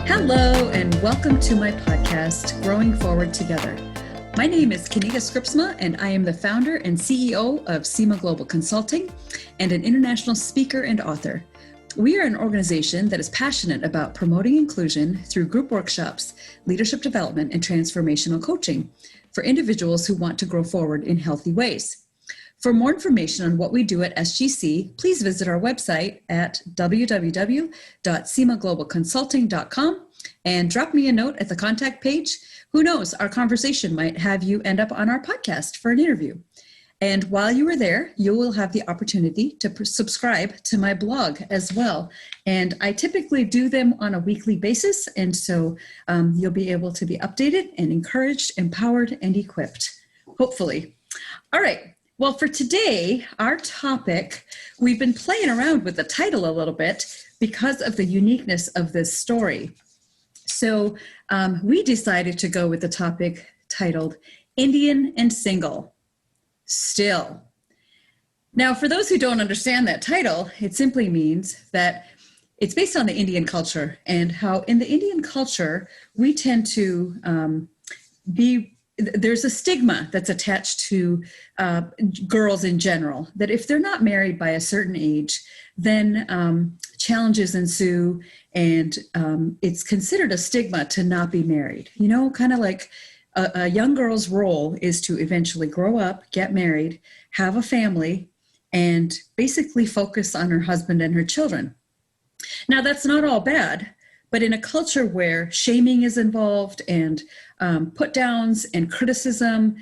Hello, and welcome to my podcast, Growing Forward Together. My name is Kanita Scripsma, and I am the founder and CEO of SEMA Global Consulting and an international speaker and author. We are an organization that is passionate about promoting inclusion through group workshops, leadership development, and transformational coaching for individuals who want to grow forward in healthy ways. For more information on what we do at SGC, please visit our website at www.semaglobalconsulting.com and drop me a note at the contact page. Who knows, our conversation might have you end up on our podcast for an interview. And while you are there, you will have the opportunity to subscribe to my blog as well. And I typically do them on a weekly basis, and so you'll be able to be updated and encouraged, empowered, and equipped, hopefully. All right. Well, for today, our topic, we've been playing around with the title a little bit because of the uniqueness of this story. So we decided to go with the topic titled Indian and Single, Still. Now, for those who don't understand that title, it simply means that it's based on the Indian culture and how in the Indian culture, we tend to there's a stigma that's attached to girls in general, that if they're not married by a certain age, then challenges ensue, and it's considered a stigma to not be married. You know, kind of like a young girl's role is to eventually grow up, get married, have a family, and basically focus on her husband and her children. Now, that's not all bad. But in a culture where shaming is involved and put downs and criticism,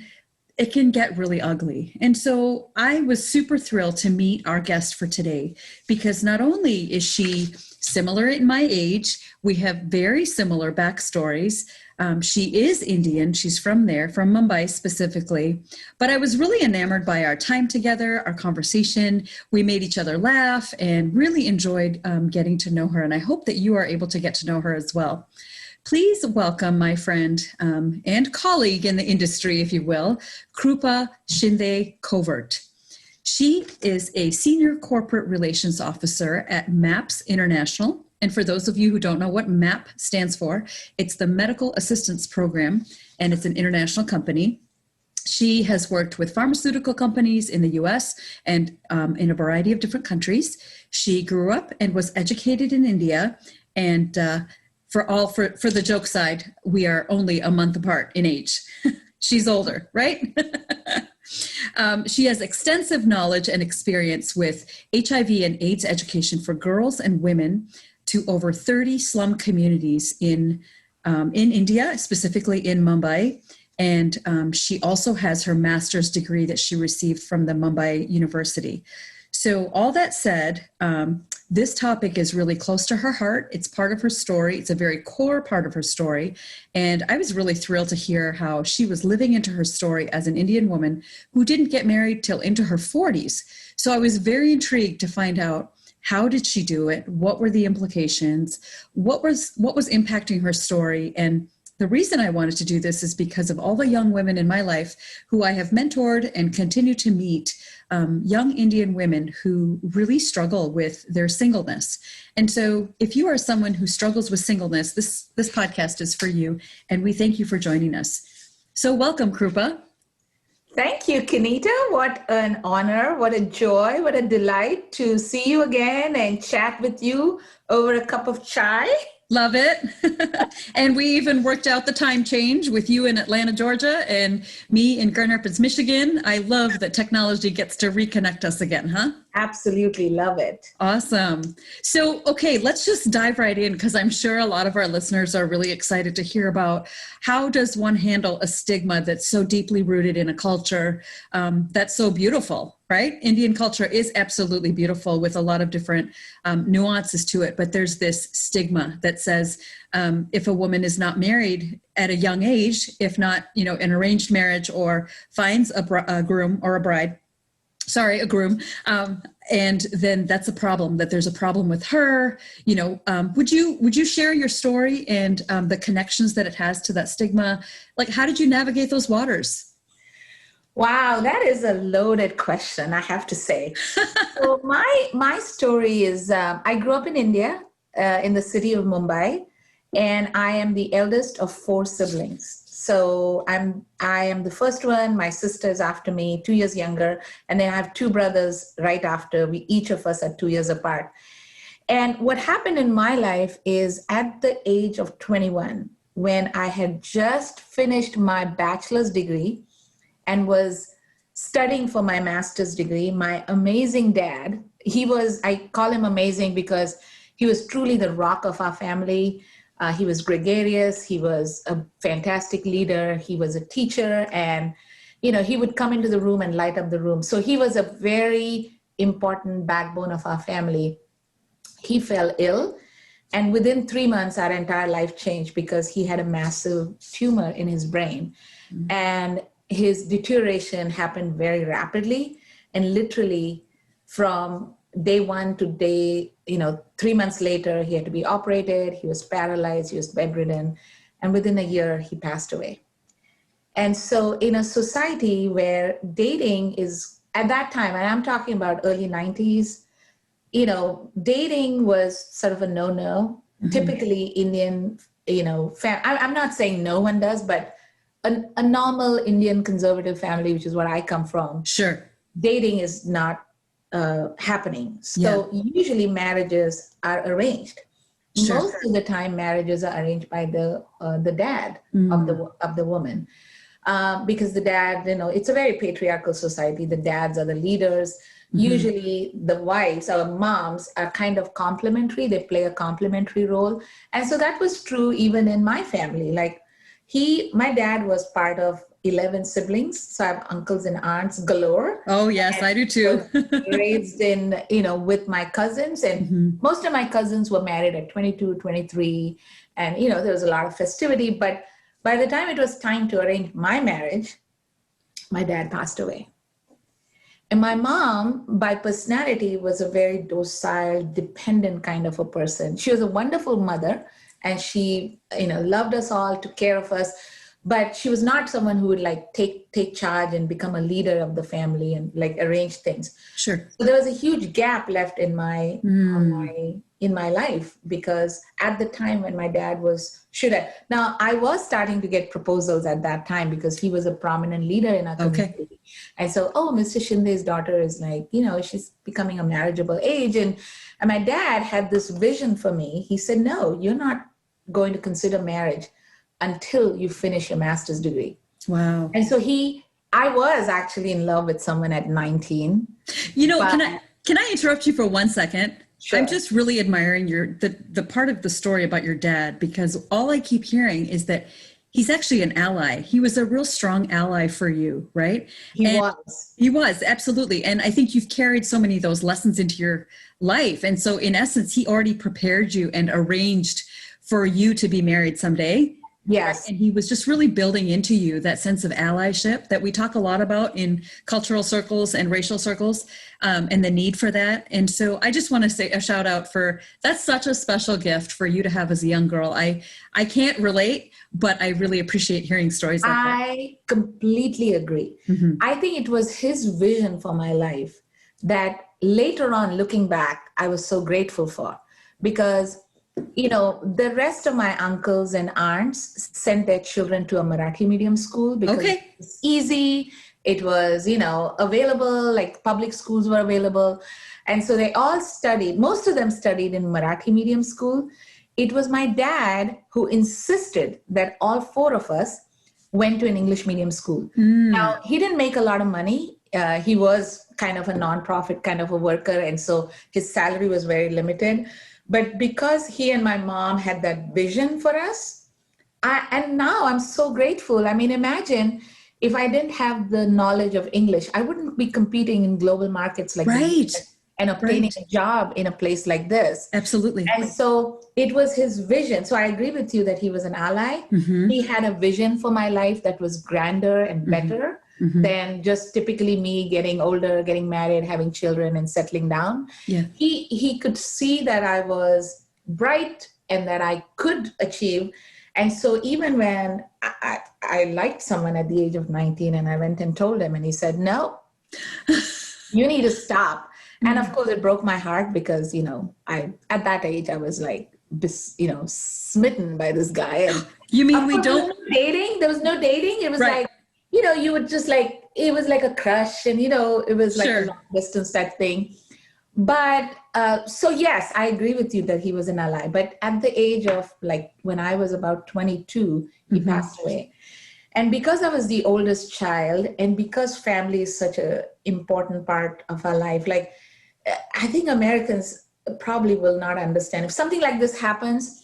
it can get really ugly. And so I was super thrilled to meet our guest for today, because not only is she similar in my age, we have very similar backstories. She is Indian. She's from there, from Mumbai specifically. But I was really enamored by our time together, our conversation. We made each other laugh and really enjoyed getting to know her. And I hope that you are able to get to know her as well. Please welcome my friend and colleague in the industry, if you will, Krupa Shinde Covert. She is a senior corporate relations officer at MAPS International. And for those of you who don't know what MAP stands for, it's the Medical Assistance Program, and it's an international company. She has worked with pharmaceutical companies in the US and in a variety of different countries. She grew up and was educated in India. And for the joke side, we are only a month apart in age. She's older, right? She has extensive knowledge and experience with HIV and AIDS education for girls and women to over 30 slum communities in India, specifically in Mumbai. And she also has her master's degree that she received from the Mumbai University. So all that said, this topic is really close to her heart. It's part of her story. It's a very core part of her story. And I was really thrilled to hear how she was living into her story as an Indian woman who didn't get married till into her 40s. So I was very intrigued to find out, how did she do it? What were the implications? What was impacting her story? And the reason I wanted to do this is because of all the young women in my life who I have mentored and continue to meet, young Indian women who really struggle with their singleness. And so if you are someone who struggles with singleness, this podcast is for you. And we thank you for joining us. So welcome, Krupa. Thank you, Kanita. What an honor, what a joy, what a delight to see you again and chat with you over a cup of chai. Love it. And we even worked out the time change with you in Atlanta, Georgia, and me in Grand Rapids, Michigan. I love that technology gets to reconnect us again, huh? Absolutely love it. Awesome. So, okay, let's just dive right in, because I'm sure a lot of our listeners are really excited to hear about how does one handle a stigma that's so deeply rooted in a culture that's so beautiful, right? Indian culture is absolutely beautiful with a lot of different nuances to it, but there's this stigma that says if a woman is not married at a young age, if not, an arranged marriage, or finds a groom or a bride, a groom, and then that's a problem, that there's a problem with her. Would you share your story and the connections that it has to that stigma? Like, how did you navigate those waters? Wow, that is a loaded question, I have to say. So my story is, I grew up in India, in the city of Mumbai, and I am the eldest of 4 siblings. So I am the first one. My sister is after me, 2 years younger, and then I have 2 brothers right after. We each of us are 2 years apart. And what happened in my life is at the age of 21, when I had just finished my bachelor's degree and was studying for my master's degree, my amazing dad, I call him amazing because he was truly the rock of our family. He was gregarious. He was a fantastic leader. He was a teacher, and, he would come into the room and light up the room. So he was a very important backbone of our family. He fell ill, and within 3 months, our entire life changed because he had a massive tumor in his brain. Mm-hmm. And his deterioration happened very rapidly, and literally from day 1 to day, 3 months later, he had to be operated. He was paralyzed, he was bedridden, and within a year, he passed away. And so in a society where dating is, at that time, and I'm talking about early 90s, dating was sort of a no-no. Mm-hmm. Typically Indian, I'm not saying no one does, but a normal Indian conservative family, which is what I come from. Sure. Dating is not happening. So usually marriages are arranged. Sure. Most of the time marriages are arranged by the dad of the woman. Because the dad, it's a very patriarchal society. The dads are the leaders. Mm-hmm. Usually the wives or moms are kind of complementary. They play a complementary role. And so that was true even in my family. Like my dad was part of 11 siblings. So I have uncles and aunts galore. Oh, yes, I do too. Raised in, with my cousins. And most of my cousins were married at 22, 23. And, there was a lot of festivity. But by the time it was time to arrange my marriage, my dad passed away. And my mom, by personality, was a very docile, dependent kind of a person. She was a wonderful mother, and she, loved us all, took care of us. But she was not someone who would take charge and become a leader of the family and arrange things. Sure. So there was a huge gap left in my life, because at the time when my dad now I was starting to get proposals at that time because he was a prominent leader in our community. Okay. And so, Mr. Shinde's daughter is she's becoming a marriageable age. And my dad had this vision for me. He said, no, you're not going to consider marriage until you finish your master's degree. Wow. And so I was actually in love with someone at 19. Can I interrupt you for 1 second? Sure. I'm just really admiring the part of the story about your dad, because all I keep hearing is that he's actually an ally. He was a real strong ally for you, right? He was, absolutely. And I think you've carried so many of those lessons into your life. And so in essence, he already prepared you and arranged for you to be married someday. Yes. Right? And he was just really building into you that sense of allyship that we talk a lot about in cultural circles and racial circles, and the need for that. And so I just want to say a shout out that's such a special gift for you to have as a young girl. I can't relate, but I really appreciate hearing stories like that. I completely agree. Mm-hmm. I think it was his vision for my life that later on, looking back, I was so grateful for, because the rest of my uncles and aunts sent their children to a Marathi medium school because it was easy. It was, available, public schools were available. And so they all studied, most of them studied in Marathi medium school. It was my dad who insisted that all 4 of us went to an English medium school. Now, he didn't make a lot of money. He was kind of a nonprofit kind of a worker. And so his salary was very limited. But because he and my mom had that vision for us, and now I'm so grateful. I mean, imagine if I didn't have the knowledge of English, I wouldn't be competing in global markets like this and obtaining a job in a place like this. Absolutely. And so it was his vision. So I agree with you that he was an ally. Mm-hmm. He had a vision for my life that was grander and better. Mm-hmm. Than just typically me getting older, getting married, having children, and settling down. Yeah. He could see that I was bright and that I could achieve. And so even when I liked someone at the age of 19 and I went and told him, and he said, no, you need to stop. And of course it broke my heart because, at that age I was smitten by this guy. And You mean of we course, don't? there was no dating. It was Right. like, you would just like, it was like a crush, and, it was like Sure. a long distance type thing. But so yes, I agree with you that he was an ally. But at the age of like when I was about 22, he passed away. And because I was the oldest child, and because family is such an important part of our life, like I think Americans probably will not understand. If something like this happens,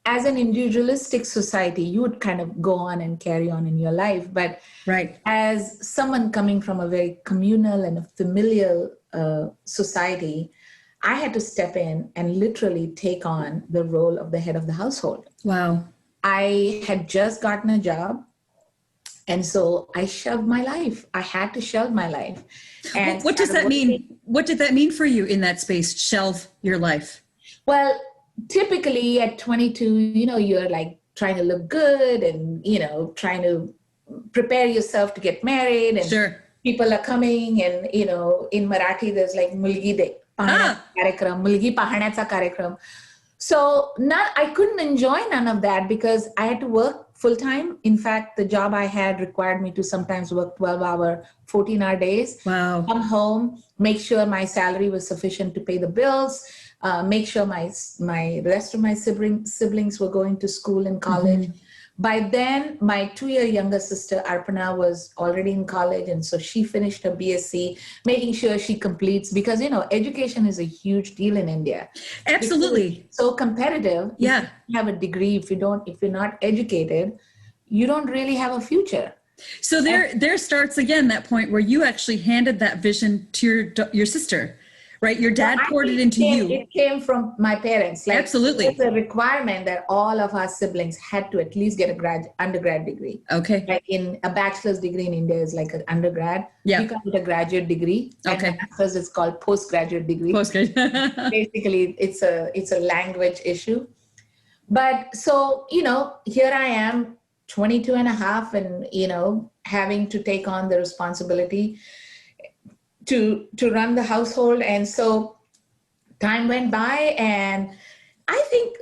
as an individualistic society, you would kind of go on and carry on in your life. But Right. as someone coming from a very communal and a familial society, I had to step in and literally take on the role of the head of the household. Wow. I had just gotten a job. And so I shelved my life. I had to shelve my life. And what does that mean? What did that mean for you in that space? Shelve your life? Well, typically at 22, you're like trying to look good and, trying to prepare yourself to get married. And Sure. people are coming and, in Marathi, there's like Mulgi De Karekram, Mulgi Pahanacha Karekram. So I couldn't enjoy none of that because I had to work full time. In fact, the job I had required me to sometimes work 12-hour, 14-hour days. Wow. Come home, make sure my salary was sufficient to pay the bills, make sure my rest of my siblings were going to school and college. By then, my 2-year younger sister, Arpana, was already in college. And so she finished her BSc, making sure she completes, because, education is a huge deal in India. Absolutely. It's so competitive. Yeah. If you have a degree, if you're not educated, you don't really have a future. So there starts again that point where you actually handed that vision to your sister, right? Your dad poured it into you. It came from my parents. Like, absolutely. It's a requirement that all of our siblings had to at least get undergrad degree. Okay. Like in a bachelor's degree in India is like an undergrad. Yeah. You can get a graduate degree. Okay. And master's is called postgraduate degree. Postgraduate. Basically, it's a language issue. But so, here I am, 22 and a half, and, having to take on the responsibility to run the household. And so time went by, and I think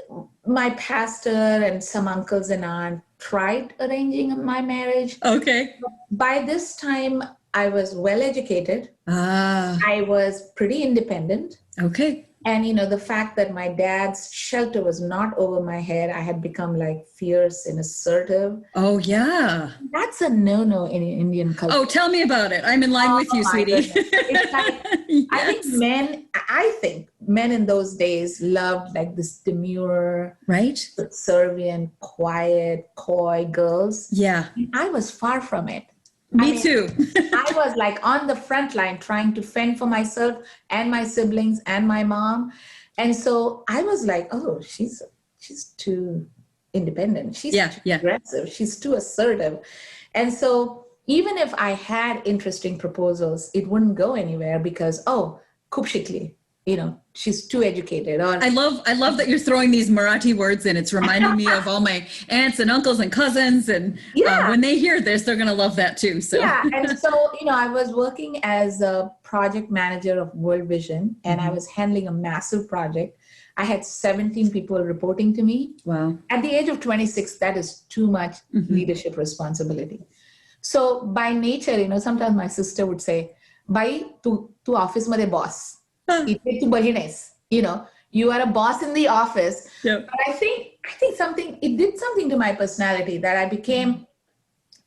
my pastor and some uncles and aunts tried arranging my marriage. Okay. By this time, I was well educated. Ah. I was pretty independent. Okay. And, the fact that my dad's shelter was not over my head, I had become like fierce and assertive. Oh, yeah. That's a no-no in Indian culture. Oh, tell me about it. I'm in line with you, sweetie. It's like, yes. I think men in those days loved like this demure, right, subservient, quiet, coy girls. Yeah. I was far from it. Me too. I was like on the front line trying to fend for myself and my siblings and my mom. And so I was like, oh, she's too independent. She's too aggressive. She's too assertive. And so even if I had interesting proposals, it wouldn't go anywhere because, khub shikli, she's too educated. Or I love that you're throwing these Marathi words in. It's reminding me of all my aunts and uncles and cousins. And when they hear this, they're going to love that too. So and so, I was working as a project manager of World Vision, and I was handling a massive project. I had 17 people reporting to me. Wow. At the age of 26, that is too much leadership responsibility. So by nature, sometimes my sister would say, "Bhai, tu office made boss. You are a boss in the office." Yep. But I think it did something to my personality that I became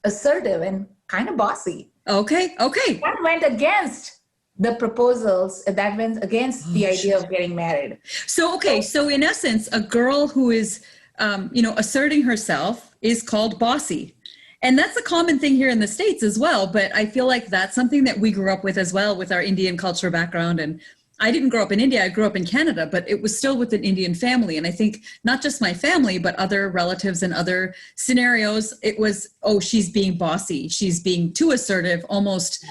assertive and kind of bossy. Okay. That went against the proposals, that went against the idea of getting married. So in essence, a girl who is, asserting herself is called bossy. And that's a common thing here in the States as well. But I feel like that's something that we grew up with as well with our Indian culture background. And I didn't grow up in India. I grew up in Canada, but it was still with an Indian family. And I think not just my family, but other relatives and other scenarios, it was, she's being bossy. She's being too assertive, almost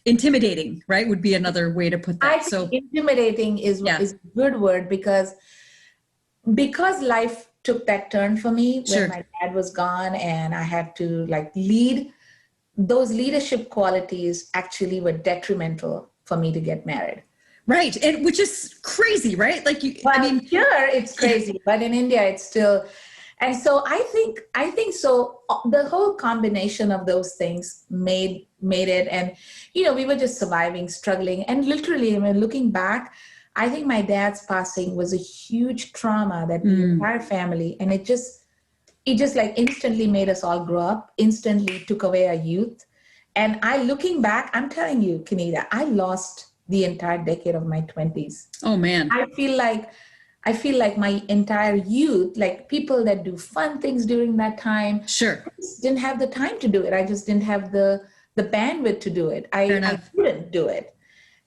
intimidating, right? Would be another way to put that. I think intimidating is a good word because life took that turn for me when my dad was gone and I had to lead. Those leadership qualities actually were detrimental for me to get married. Right. And which is crazy, right? Like Well, here it's crazy, but in India it's still. And so I think so. The whole combination of those things made it, and we were just surviving, struggling, and literally, I mean, looking back, I think my dad's passing was a huge trauma that the entire family, and it just like instantly made us all grow up, instantly took away our youth. And looking back, I'm telling you, Kenita, I lost the entire decade of my 20s. Oh man. I feel like my entire youth, like people that do fun things during that time, Sure. I just didn't have the time to do it. I just didn't have the bandwidth to do it. I couldn't do it.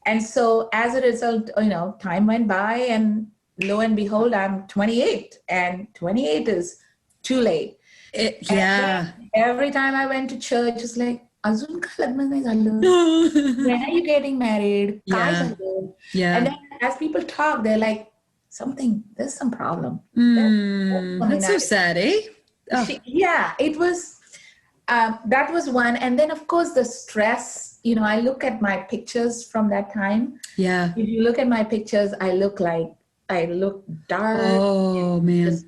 And so as a result, time went by, and lo and behold, I'm 28, and 28 is too late. Yeah. Every time I went to church, it's like, "Azun ka lagna nahi झालं. When are you getting married? काय Yeah. झालं?" Yeah. And then as people talk, they're like, there's some problem. That's so sad, eh? Oh. Yeah, it was, that was one. And then of course the stress, I look at my pictures from that time. Yeah. If you look at my pictures, I look dark. Oh man.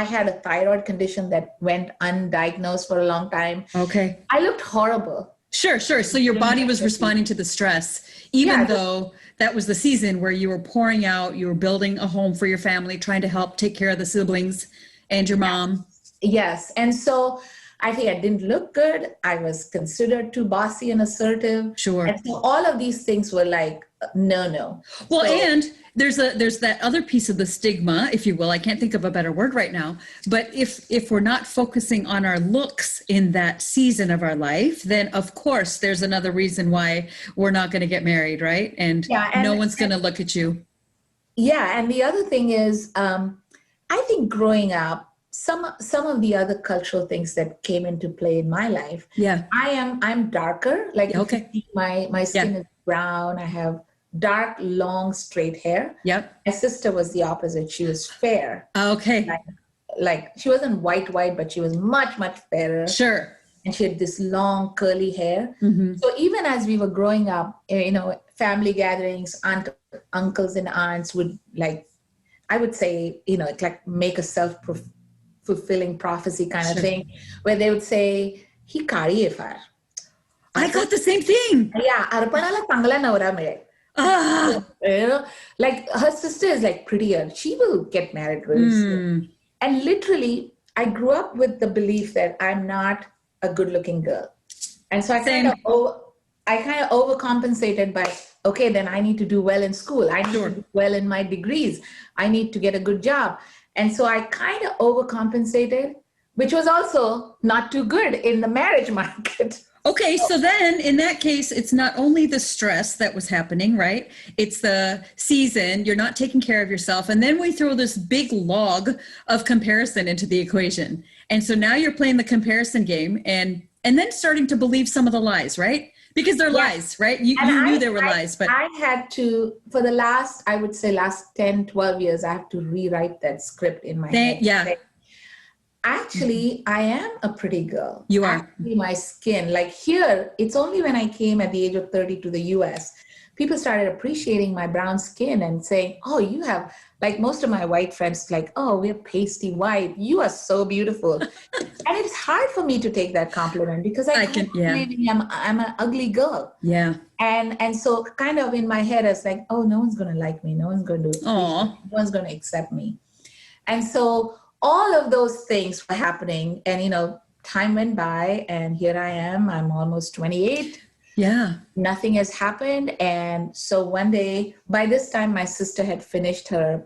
I had a thyroid condition that went undiagnosed for a long time. Okay. I looked horrible. Sure. So your body was responding to the stress, even though that was the season where you were pouring out, you were building a home for your family, trying to help take care of the siblings and your mom. Yes. And so I think I didn't look good. I was considered too bossy and assertive. Sure. And so all of these things were like, no. Well, and there's that other piece of the stigma, if you will. I can't think of a better word right now. But if we're not focusing on our looks in that season of our life, then of course there's another reason why we're not going to get married, right? And no one's going to look at you. Yeah, and the other thing is, I think growing up, some of the other cultural things that came into play in my life. Yeah, I'm darker. Like okay, my skin is brown. I have dark, long, straight hair. Yep. My sister was the opposite. She was fair. Okay. Like she wasn't white, but she was much, much fairer. Sure. And she had this long curly hair. Mm-hmm. So even as we were growing up, family gatherings, uncles and aunts would I would say, like make a self-fulfilling prophecy kind of thing, where they would say, "He kari far." I got the same thing. Yeah, Arpanala Tangala Naura Mere. Like her sister is like prettier. She will get married really soon. And literally, I grew up with the belief that I'm not a good-looking girl, and so I kind of overcompensated by, okay, then I need to do well in school. I need to do well in my degrees. I need to get a good job, and so I kind of overcompensated, which was also not too good in the marriage market. Okay, so then in that case, it's not only the stress that was happening, right? It's the season, you're not taking care of yourself. And then we throw this big log of comparison into the equation. And so now you're playing the comparison game and then starting to believe some of the lies, right? Because they're lies, right? You knew they were lies, but I had to, for the last 10, 12 years, I have to rewrite that script in my head. Yeah. Actually, I am a pretty girl. You are. Actually, my skin, like here, it's only when I came at the age of 30 to the US, people started appreciating my brown skin and saying, "Oh, you have," like most of my white friends, like, "Oh, we're pasty white. You are so beautiful." And it's hard for me to take that compliment because I'm an ugly girl. Yeah. And so kind of in my head, it's like, "Oh, no one's going to like me. No one's going to, no one's going to accept me." And so all of those things were happening, and time went by, and here I am. I'm almost 28. Yeah. Nothing has happened. And so one day, by this time, my sister had finished her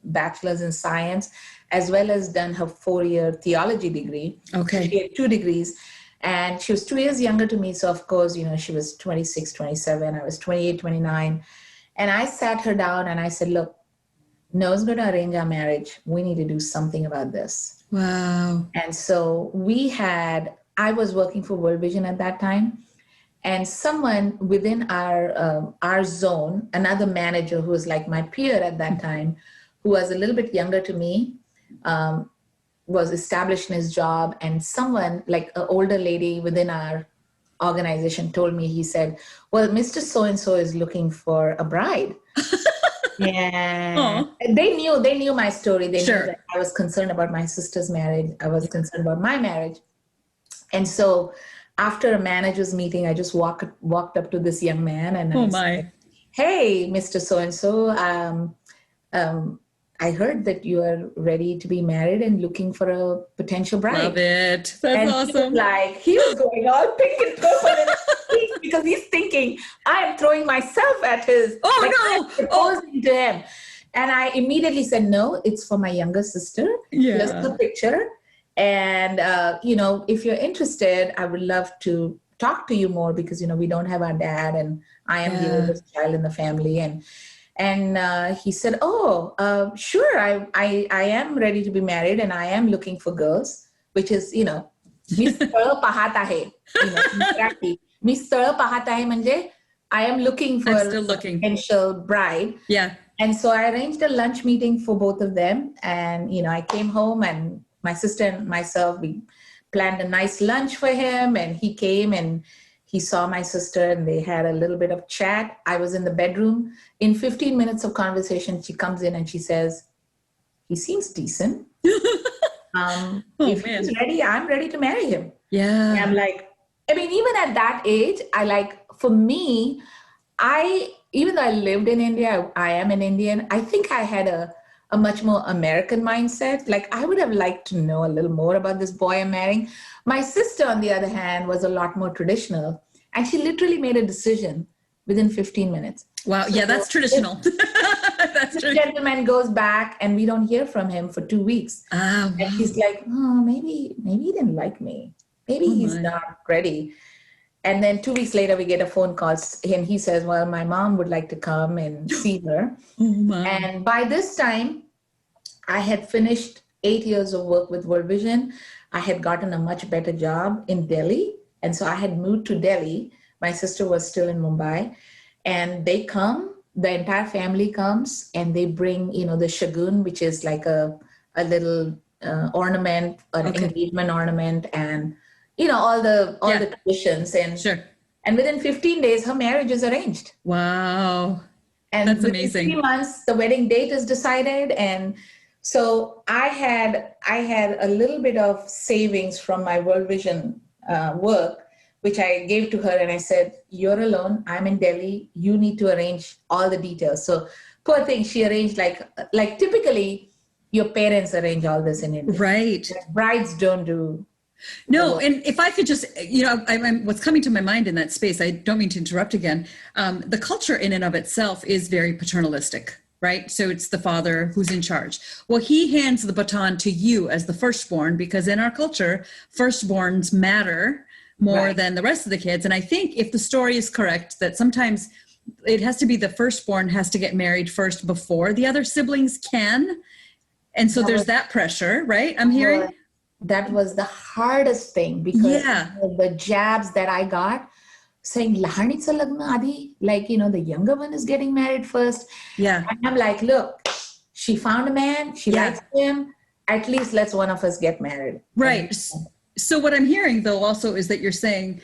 bachelor's in science, as well as done her 4-year theology degree. Okay. She had 2 degrees, and she was 2 years younger to me. So of course, she was 26, 27. I was 28, 29. And I sat her down and I said, "Look, no one's going to arrange our marriage. We need to do something about this." Wow. And so I was working for World Vision at that time, and someone within our zone, another manager who was like my peer at that time, who was a little bit younger to me, was established in his job, and someone like an older lady within our organization told me, he said, well, Mr. So-and-so is looking for a bride. And Oh, they knew my story. They knew sure. that I was concerned about my sister's marriage. I was concerned about my marriage. And so after a manager's meeting, I just walked up to this young man and Oh I my. said, hey, Mr. So-and-so, I heard that you are ready to be married and looking for a potential bride. Love it. That's And awesome. he was going all pink and purple in his feet because he's thinking, I am throwing myself at his, Oh, no. proposing to him. And I immediately said, no, it's for my younger sister. Here's Yeah. the picture. And, if you're interested, I would love to talk to you more because, we don't have our dad and I am the oldest child in the family. And he said, oh, sure, I am ready to be married and I am looking for girls, which is, मी स्थळ पाहत आहे. Marathi. मी स्थळ पाहत आहे म्हणजे I am looking for I'm still a looking. potential bride. Yeah. And so I arranged a lunch meeting for both of them. And, I came home and my sister and myself, we planned a nice lunch for him. And he came and he saw my sister and they had a little bit of chat. I was in the bedroom. In 15 minutes of conversation, she comes in and she says, he seems decent. If he's ready, I'm ready to marry him. Yeah. And I'm like, even at that age, for me, even though I lived in India, I am an Indian, I think I had a much more American mindset. Like I would have liked to know a little more about this boy I'm marrying. My sister, on the other hand, was a lot more traditional. And she literally made a decision within 15 minutes. Wow. So yeah, that's traditional. The gentleman goes back and we don't hear from him for 2 weeks. Wow. And she's like, maybe he didn't like me. Maybe he's not ready. And then 2 weeks later, we get a phone call and he says, well, my mom would like to come and see her. And by this time, I had finished 8 years of work with World Vision. I had gotten a much better job in Delhi. And so I had moved to Delhi. My sister was still in Mumbai. And they come, the entire family comes, and they bring, the shagun, which is like a little ornament, an engagement ornament, and all the traditions. And within 15 days, her marriage is arranged. Wow. And that's within amazing. 3 months, the wedding date is decided. And so I had a little bit of savings from my World Vision work, which I gave to her. And I said, you're alone. I'm in Delhi. You need to arrange all the details. So poor thing, she arranged like typically your parents arrange all this in India. Right. Brides don't do. No, and if I could just, I'm what's coming to my mind in that space, I don't mean to interrupt again. The culture in and of itself is very paternalistic, right? So it's the father who's in charge. Well, he hands the baton to you as the firstborn, because in our culture, firstborns matter more than the rest of the kids. And I think if the story is correct, that sometimes it has to be the firstborn has to get married first before the other siblings can. And so there's that pressure, right? I'm hearing. That was the hardest thing because the jabs that I got saying, Lahanitsa lagna adi, like, the younger one is getting married first. Yeah. And I'm like, look, she found a man, she likes him, at least let's one of us get married. Right. So what I'm hearing though also is that you're saying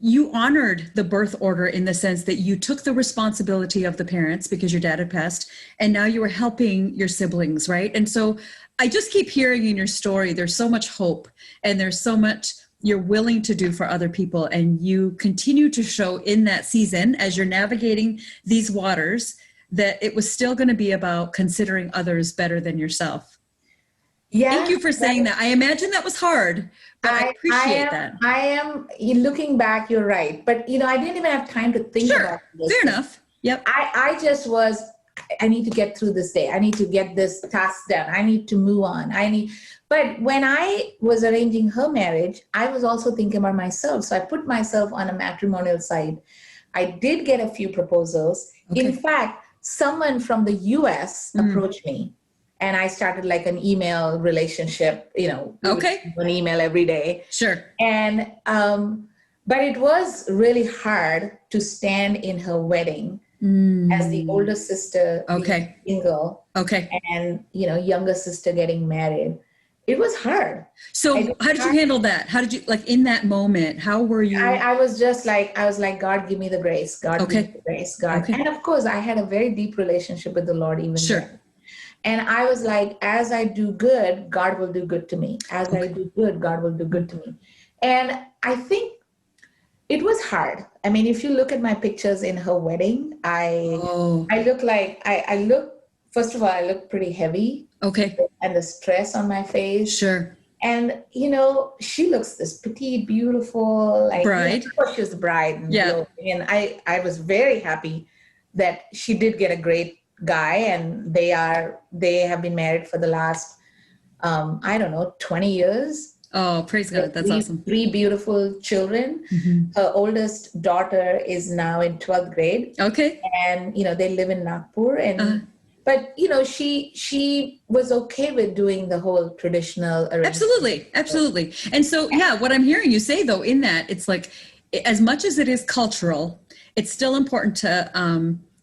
you honored the birth order in the sense that you took the responsibility of the parents because your dad had passed, and now you were helping your siblings, right? And so I just keep hearing in your story, there's so much hope and there's so much you're willing to do for other people. And you continue to show in that season as you're navigating these waters that it was still going to be about considering others better than yourself. Yeah, thank you for saying that. I imagine that was hard, but I appreciate that. I am looking back, you're right. But, I didn't even have time to think about this. Fair enough. Yep. I just was, I need to get through this day. I need to get this task done. I need to move on. But when I was arranging her marriage, I was also thinking about myself. So I put myself on a matrimonial site. I did get a few proposals. Okay. In fact, someone from the US approached me. And I started like an email relationship, an email every day. Sure. And, but it was really hard to stand in her wedding as the older sister, single, and, younger sister getting married. It was hard. So how did you handle that? How did you, like, in that moment, how were you? I was just like, I was like, God, give me the grace. God, give me Okay. the grace. God. Okay. And of course, I had a very deep relationship with the Lord even Sure. then. And I was like, as I do good, God will do good to me. As I do good, God will do good to me. And I think it was hard. I mean, if you look at my pictures in her wedding, I look like, I look, first of all, I look pretty heavy. Okay. And the stress on my face. Sure. And, you know, she looks this petite, beautiful, like, bride. You know, of course, she's the bride and Yeah. glowing. And I was very happy that she did get a great guy, and they have been married for the last, I don't know, 20 years. Oh, praise God. That's awesome. 3 beautiful children. Mm-hmm. Her oldest daughter is now in 12th grade. Okay. And, you know, they live in Nagpur. And but, you know, she was okay with doing the whole traditional arrangement. Absolutely. Absolutely. And so, yeah, what I'm hearing you say, though, in that, it's like, as much as it is cultural, it's still important to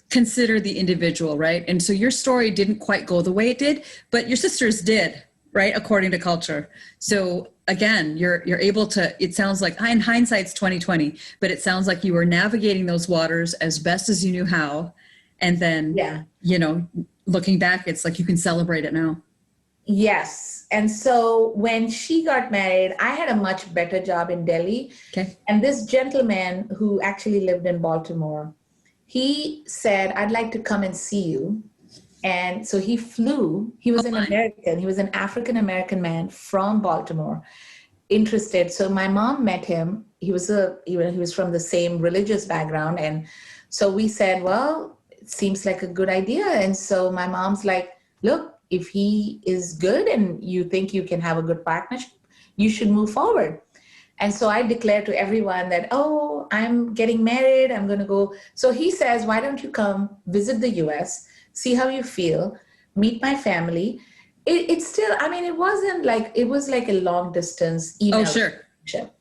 consider the individual, right? And so your story didn't quite go the way it did, but your sisters did, right? According to culture. So again, you're able to, it sounds like, in hindsight's 2020, but it sounds like you were navigating those waters as best as you knew how. And then, you know, looking back, it's like you can celebrate it now. Yes. And so when she got married, I had a much better job in Delhi. Okay. And this gentleman who actually lived in Baltimore, he said, I'd like to come and see you. And so he flew. He was an American. He was an African-American man from Baltimore, interested. So my mom met him. He was from the same religious background. And so we said, well, it seems like a good idea. And so my mom's like, look, if he is good and you think you can have a good partnership, you should move forward. And so I declared to everyone that, oh, I'm getting married. I'm going to go. So he says, why don't you come visit the US, see how you feel, meet my family. It's still, I mean, it wasn't like, it was like a long distance email. Oh, sure.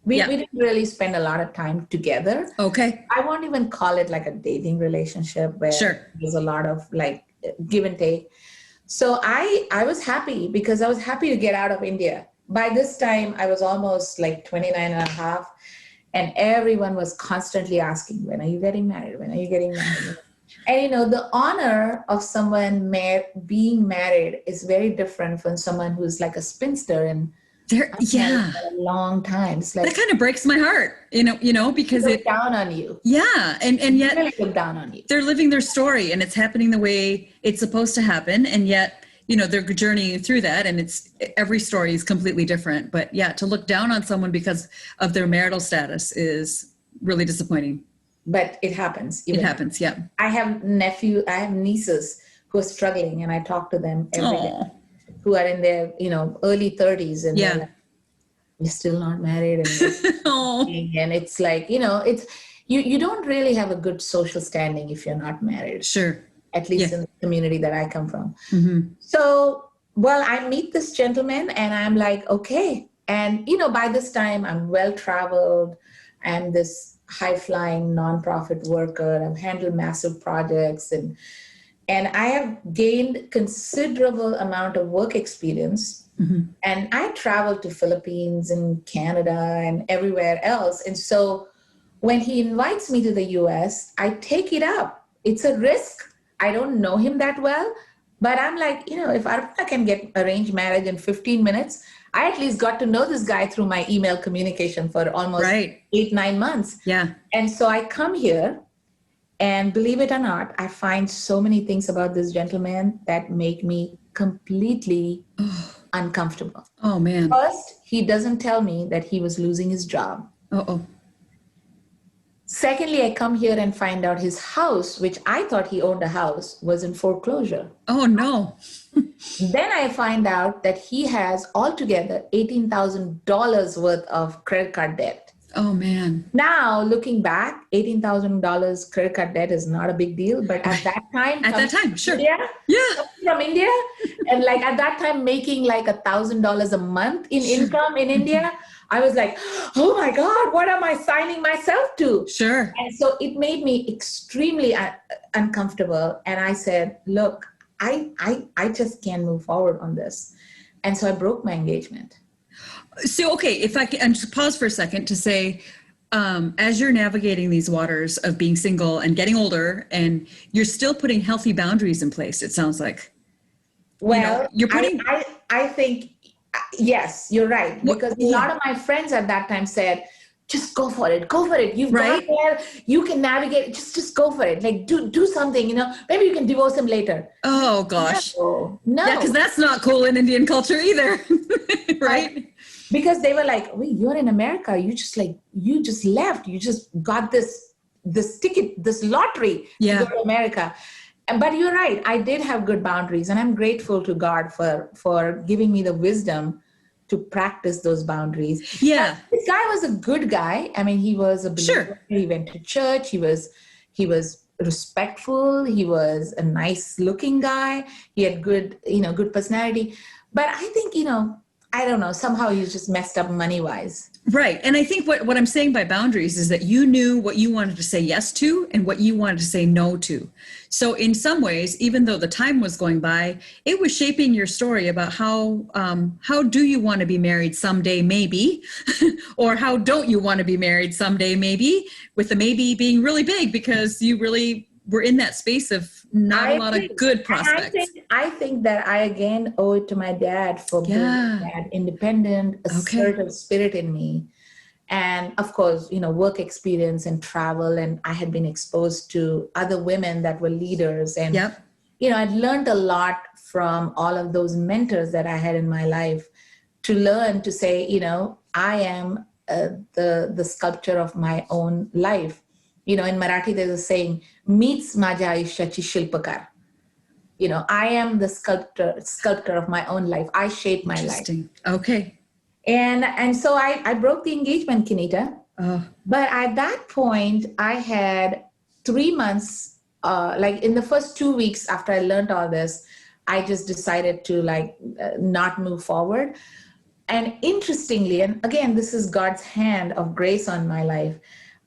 We didn't really spend a lot of time together. Okay. I won't even call it like a dating relationship where there's a lot of like give and take. So I was happy because I was happy to get out of India. By this time, I was almost like 29 and a half. And everyone was constantly asking, when are you getting married? When are you getting married? And, you know, the honor of someone being married is very different from someone who's like a spinster and for a long time. It's like, that kind of breaks my heart, you know, because it down on you. Yeah. And yet really look down on you. They're living their story and it's happening the way it's supposed to happen. And yet, you know, they're journeying through that, and every story is completely different. But yeah, to look down on someone because of their marital status is really disappointing. But it happens. It happens. Yeah. I have nieces who are struggling, and I talk to them every day, who are in their, you know, early 30s, and they're like, we're still not married. And it's like, you know, it's, you don't really have a good social standing if you're not married. Sure. At least in the community that I come from. Mm-hmm. So, well, I meet this gentleman and I'm like, okay. And, you know, by this time I'm well-traveled. I'm this high-flying nonprofit worker. I've handled massive projects and I have gained considerable amount of work experience. Mm-hmm. And I traveled to Philippines and Canada and everywhere else. And so when he invites me to the US, I take it up. It's a risk. I don't know him that well, but I'm like, you know, if I can get arranged marriage in 15 minutes, I at least got to know this guy through my email communication for almost 8-9 months. Yeah. And so I come here, and believe it or not, I find so many things about this gentleman that make me completely uncomfortable. Oh, man. First, he doesn't tell me that he was losing his job. Uh-oh. Secondly, I come here and find out his house, which I thought he owned a house, was in foreclosure. Oh, no. Then I find out that he has altogether $18,000 worth of credit card debt. Oh, man. Now, looking back, $18,000 credit card debt is not a big deal. But at that time, sure. From India, and like at that time, making like $1,000 a month in income in India, I was like, oh my God, what am I signing myself to? Sure. And so it made me extremely uncomfortable. And I said, look, I just can't move forward on this. And so I broke my engagement. So, okay, if I can just pause for a second to say, as you're navigating these waters of being single and getting older, and you're still putting healthy boundaries in place, it sounds like. Well, You're putting. I think, yes, you're right. Because a lot of my friends at that time said, just go for it. Go for it. You've got there. You can navigate. Just go for it. Like do something, maybe you can divorce him later. Oh gosh. No. Yeah, because that's not cool in Indian culture either. Right? Because they were like, wait, you're in America. You just left. You just got this ticket, this lottery to go to America. But you're right. I did have good boundaries, and I'm grateful to God for giving me the wisdom to practice those boundaries. Yeah. This guy was a good guy. I mean, he was a believer. Sure. He went to church. He was respectful. He was a nice looking guy. He had good personality. But I think, I don't know, somehow he was just messed up money wise. Right. And I think what I'm saying by boundaries is that you knew what you wanted to say yes to and what you wanted to say no to. So in some ways, even though the time was going by, it was shaping your story about how do you want to be married someday, maybe, or how don't you want to be married someday, maybe, with the maybe being really big because you really were in that space of not a lot of good prospects. I think that I again owe it to my dad for being that independent, assertive spirit in me. And of course, work experience and travel. And I had been exposed to other women that were leaders. And, I'd learned a lot from all of those mentors that I had in my life to learn to say, I am the sculptor of my own life. In Marathi, there's a saying, "मीच माझ्या आयुष्याची शिल्पकार." I am the sculptor of my own life. I shape my life. Okay. And so I broke the engagement, Kenita. But at that point, I had 3 months, in the first 2 weeks after I learned all this, I just decided to not move forward. And interestingly, and again, this is God's hand of grace on my life,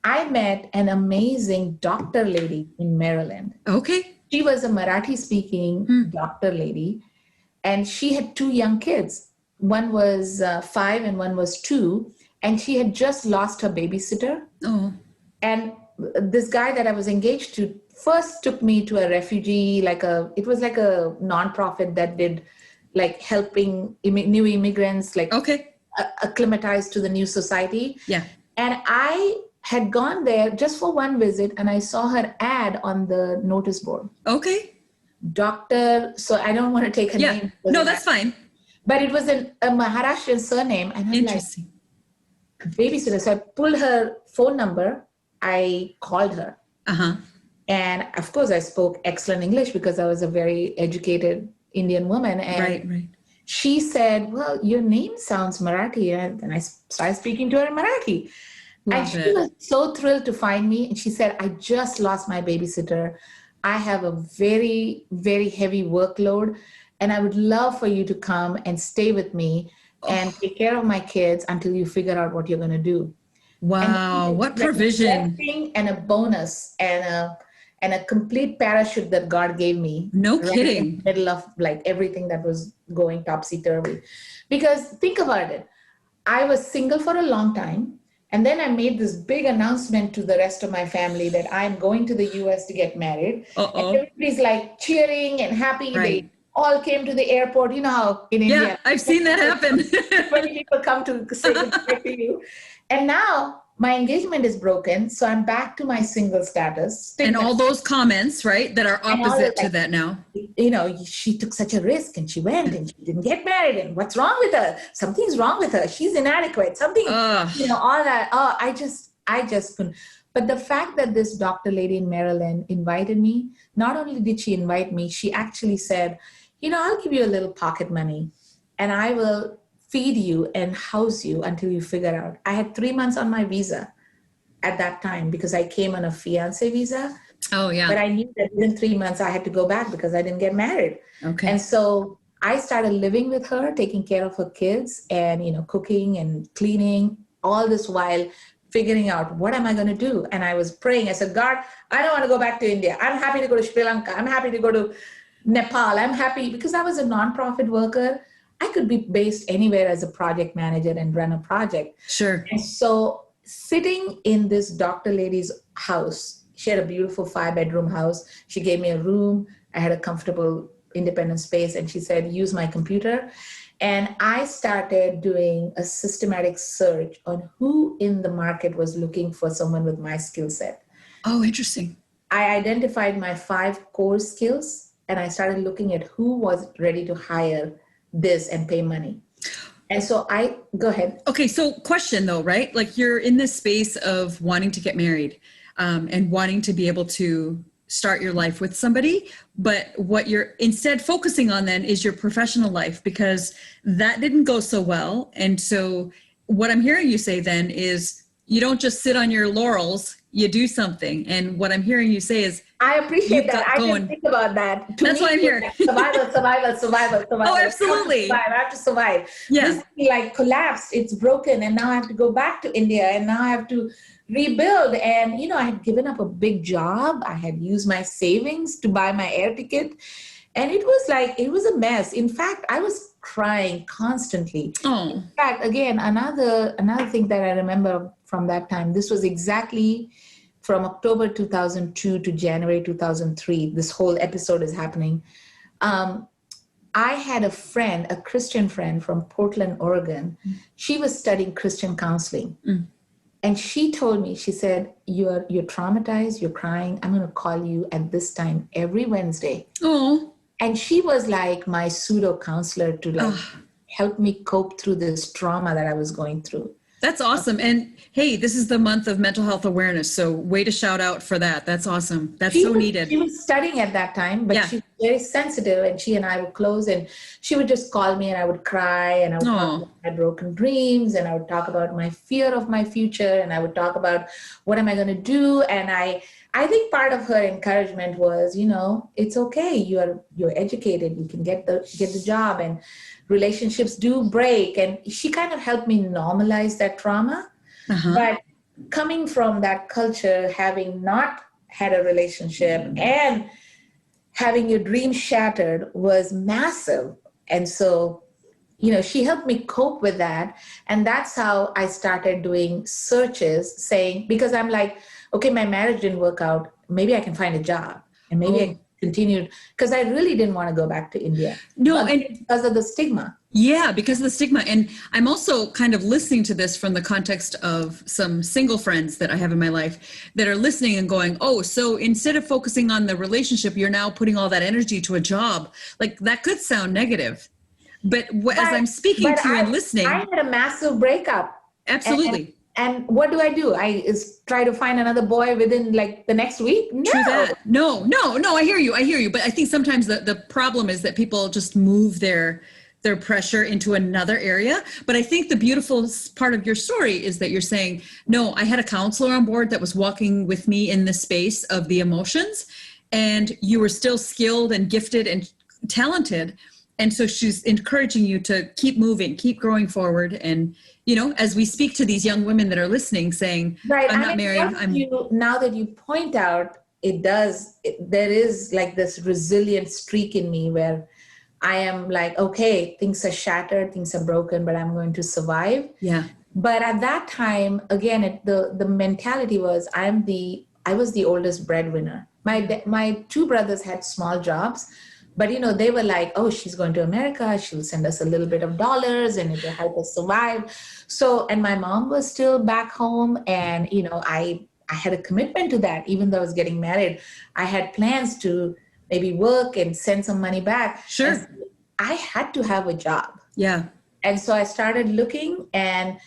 I met an amazing doctor lady in Maryland. Okay. She was a Marathi speaking doctor lady, and she had 2 young kids. One was 5 and one was 2. And she had just lost her babysitter. Oh. And this guy that I was engaged to first took me to a refugee, it was like a nonprofit that did helping new immigrants, acclimatize to the new society. Yeah. And I had gone there just for one visit, and I saw her ad on the notice board. Okay. Doctor, so I don't want to take her name. No, that's fine. But it was a Maharashtrian surname. And I'm interesting. Babysitter. So I pulled her phone number. I called her. And of course, I spoke excellent English because I was a very educated Indian woman. And right. She said, well, your name sounds Marathi. And I started speaking to her in Marathi. And she was so thrilled to find me. And she said, I just lost my babysitter. I have a very, very heavy workload. And I would love for you to come and stay with me and take care of my kids until you figure out what you're going to do. Wow, what provision. And a bonus and a complete parachute that God gave me. No kidding. In the middle of everything that was going topsy-turvy. Because think about it. I was single for a long time. And then I made this big announcement to the rest of my family that I'm going to the US to get married. And everybody's cheering and happy. Right. They all came to the airport. You know how in India. Yeah, I've seen that happen. 20 people come to say goodbye to you. And now my engagement is broken. So I'm back to my single status. And all those comments, right, that are opposite to that now. She took such a risk and she went and she didn't get married. And what's wrong with her? Something's wrong with her. She's inadequate. Something, all that. Oh, I just couldn't. But the fact that this doctor lady in Maryland invited me, not only did she invite me, she actually said, I'll give you a little pocket money and I will feed you and house you until you figure out. I had 3 months on my visa at that time because I came on a fiance visa. Oh, yeah. But I knew that within 3 months I had to go back because I didn't get married. Okay. And so I started living with her, taking care of her kids and, cooking and cleaning, all this while figuring out what am I going to do? And I was praying. I said, God, I don't want to go back to India. I'm happy to go to Sri Lanka. I'm happy to go to Nepal. I'm happy because I was a nonprofit worker. I could be based anywhere as a project manager and run a project. Sure. And so sitting in this doctor lady's house, she had a beautiful 5-bedroom house. She gave me a room. I had a comfortable independent space. And she said, use my computer. And I started doing a systematic search on who in the market was looking for someone with my skill set. Oh, interesting. I identified my 5 core skills, and I started looking at who was ready to hire this and pay money. And so go ahead. Okay. So question though, right? Like you're in this space of wanting to get married and wanting to be able to start your life with somebody, but what you're instead focusing on then is your professional life, because that didn't go so well. And so what I'm hearing you say then is you don't just sit on your laurels, you do something. And what I'm hearing you say is, I appreciate that. I didn't think about that. That's why I'm here. Survival. Oh, absolutely. I have to survive. Yeah. This like collapsed. It's broken. And now I have to go back to India, and now I have to rebuild. And, I had given up a big job. I had used my savings to buy my air ticket. And it was a mess. In fact, I was crying constantly. Oh. In fact, again, another thing that I remember from that time, this was exactly from October 2002 to January 2003. This whole episode is happening. I had a Christian friend from Portland, Oregon. She was studying Christian counseling. And she told me, she said, you're traumatized, you're crying. I'm going to call you at this time every Wednesday. Oh. And she was like my pseudo counselor to help me cope through this trauma that I was going through. That's awesome. And hey, this is the month of mental health awareness. So way to shout out for that. That's awesome. That's needed. She was studying at that time, but she was very sensitive, and she and I were close, and she would just call me and I would cry, and I would talk about my broken dreams, and I would talk about my fear of my future, and I would talk about what am I going to do. And I think part of her encouragement was, it's okay. You're educated. You can get the job, and relationships do break. And she kind of helped me normalize that trauma. But coming from that culture, having not had a relationship and having your dreams shattered was massive. And so, she helped me cope with that. And that's how I started doing searches, saying, because I'm like, okay, my marriage didn't work out. Maybe I can find a job, and maybe I continued, because I really didn't want to go back to India. No, and because of the stigma. Yeah, because of the stigma. And I'm also kind of listening to this from the context of some single friends that I have in my life that are listening and going, oh, so instead of focusing on the relationship, you're now putting all that energy to a job. Like that could sound negative. But as I'm speaking to you and listening. I had a massive breakup. Absolutely. And what do? I try to find another boy within like the next week? No. True that. No, I hear you. But I think sometimes the problem is that people just move their pressure into another area. But I think the beautiful part of your story is that you're saying, no, I had a counselor on board that was walking with me in the space of the emotions, and you were still skilled and gifted and talented. And so she's encouraging you to keep moving, keep growing forward. And, as we speak to these young women that are listening, saying, I'm not married. Now that you point out, there is like this resilient streak in me where I am like, okay, things are shattered, things are broken, but I'm going to survive. Yeah. But at that time, again, the mentality was I was the oldest breadwinner. My 2 brothers had small jobs, but they were like, oh, she's going to America. She'll send us a little bit of dollars and it will help us survive. So, and my mom was still back home, and I had a commitment to that. Even though I was getting married, I had plans to maybe work and send some money back. Sure. And I had to have a job. Yeah. And so I started looking, and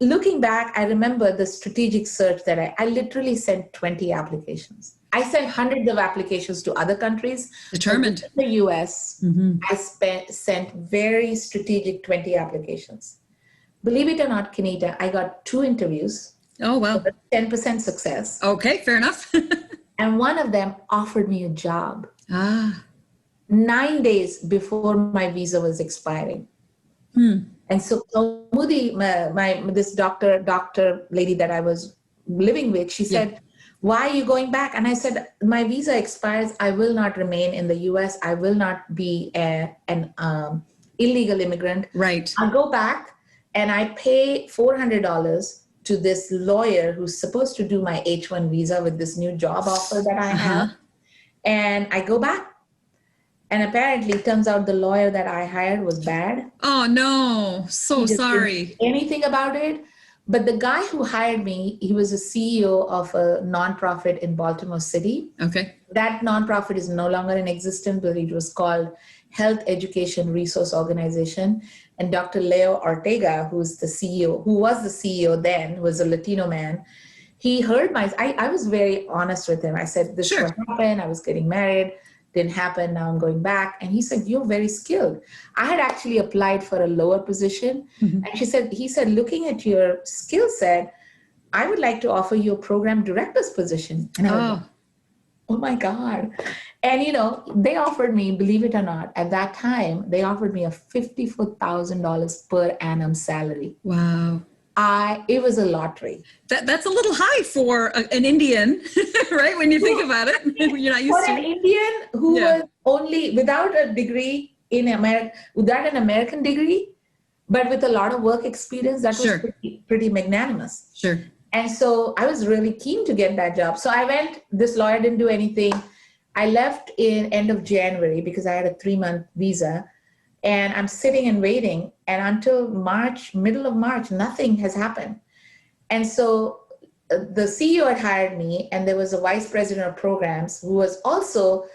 looking back, I remember the strategic search that I literally sent 20 applications. I sent hundreds of applications to other countries. Determined. In the US, I sent very strategic 20 applications. Believe it or not, Kenita, I got 2 interviews. Oh, wow. 10% success. Okay, fair enough. And one of them offered me a job 9 days before my visa was expiring. And so Kaumudi, this doctor lady that I was living with, she said, why are you going back? And I said, my visa expires. I will not remain in the US. I will not be illegal immigrant. Right. I go back and I pay $400 to this lawyer who's supposed to do my H-1 visa with this new job offer that I have. And I go back. And apparently it turns out the lawyer that I hired was bad. Oh, no. So sorry. Didn't say anything about it. But the guy who hired me, he was a CEO of a nonprofit in Baltimore City. Okay. That nonprofit is no longer in existence, but it was called Health Education Resource Organization. And Dr. Leo Ortega, who was the CEO then, who was a Latino man, he heard I was very honest with him. I said, this is what happened. I was getting married. Didn't happen. Now I'm going back. And he said, you're very skilled. I had actually applied for a lower position. And he said, looking at your skill set, I would like to offer you a program director's position. And I was like, oh my God. And, they offered me, believe it or not, at that time, they offered me a $54,000 per annum salary. Wow. It was a lottery. That's a little high for an Indian, right? When you think about it, you're not used for to. An Indian who was only without a degree in America, without an American degree, but with a lot of work experience, that was pretty magnanimous. Sure. And so I was really keen to get that job. So I went. This lawyer didn't do anything. I left in end of January because I had a 3-month visa. And I'm sitting and waiting. And until middle of March, nothing has happened. And so the CEO had hired me, and there was a vice president of programs who was also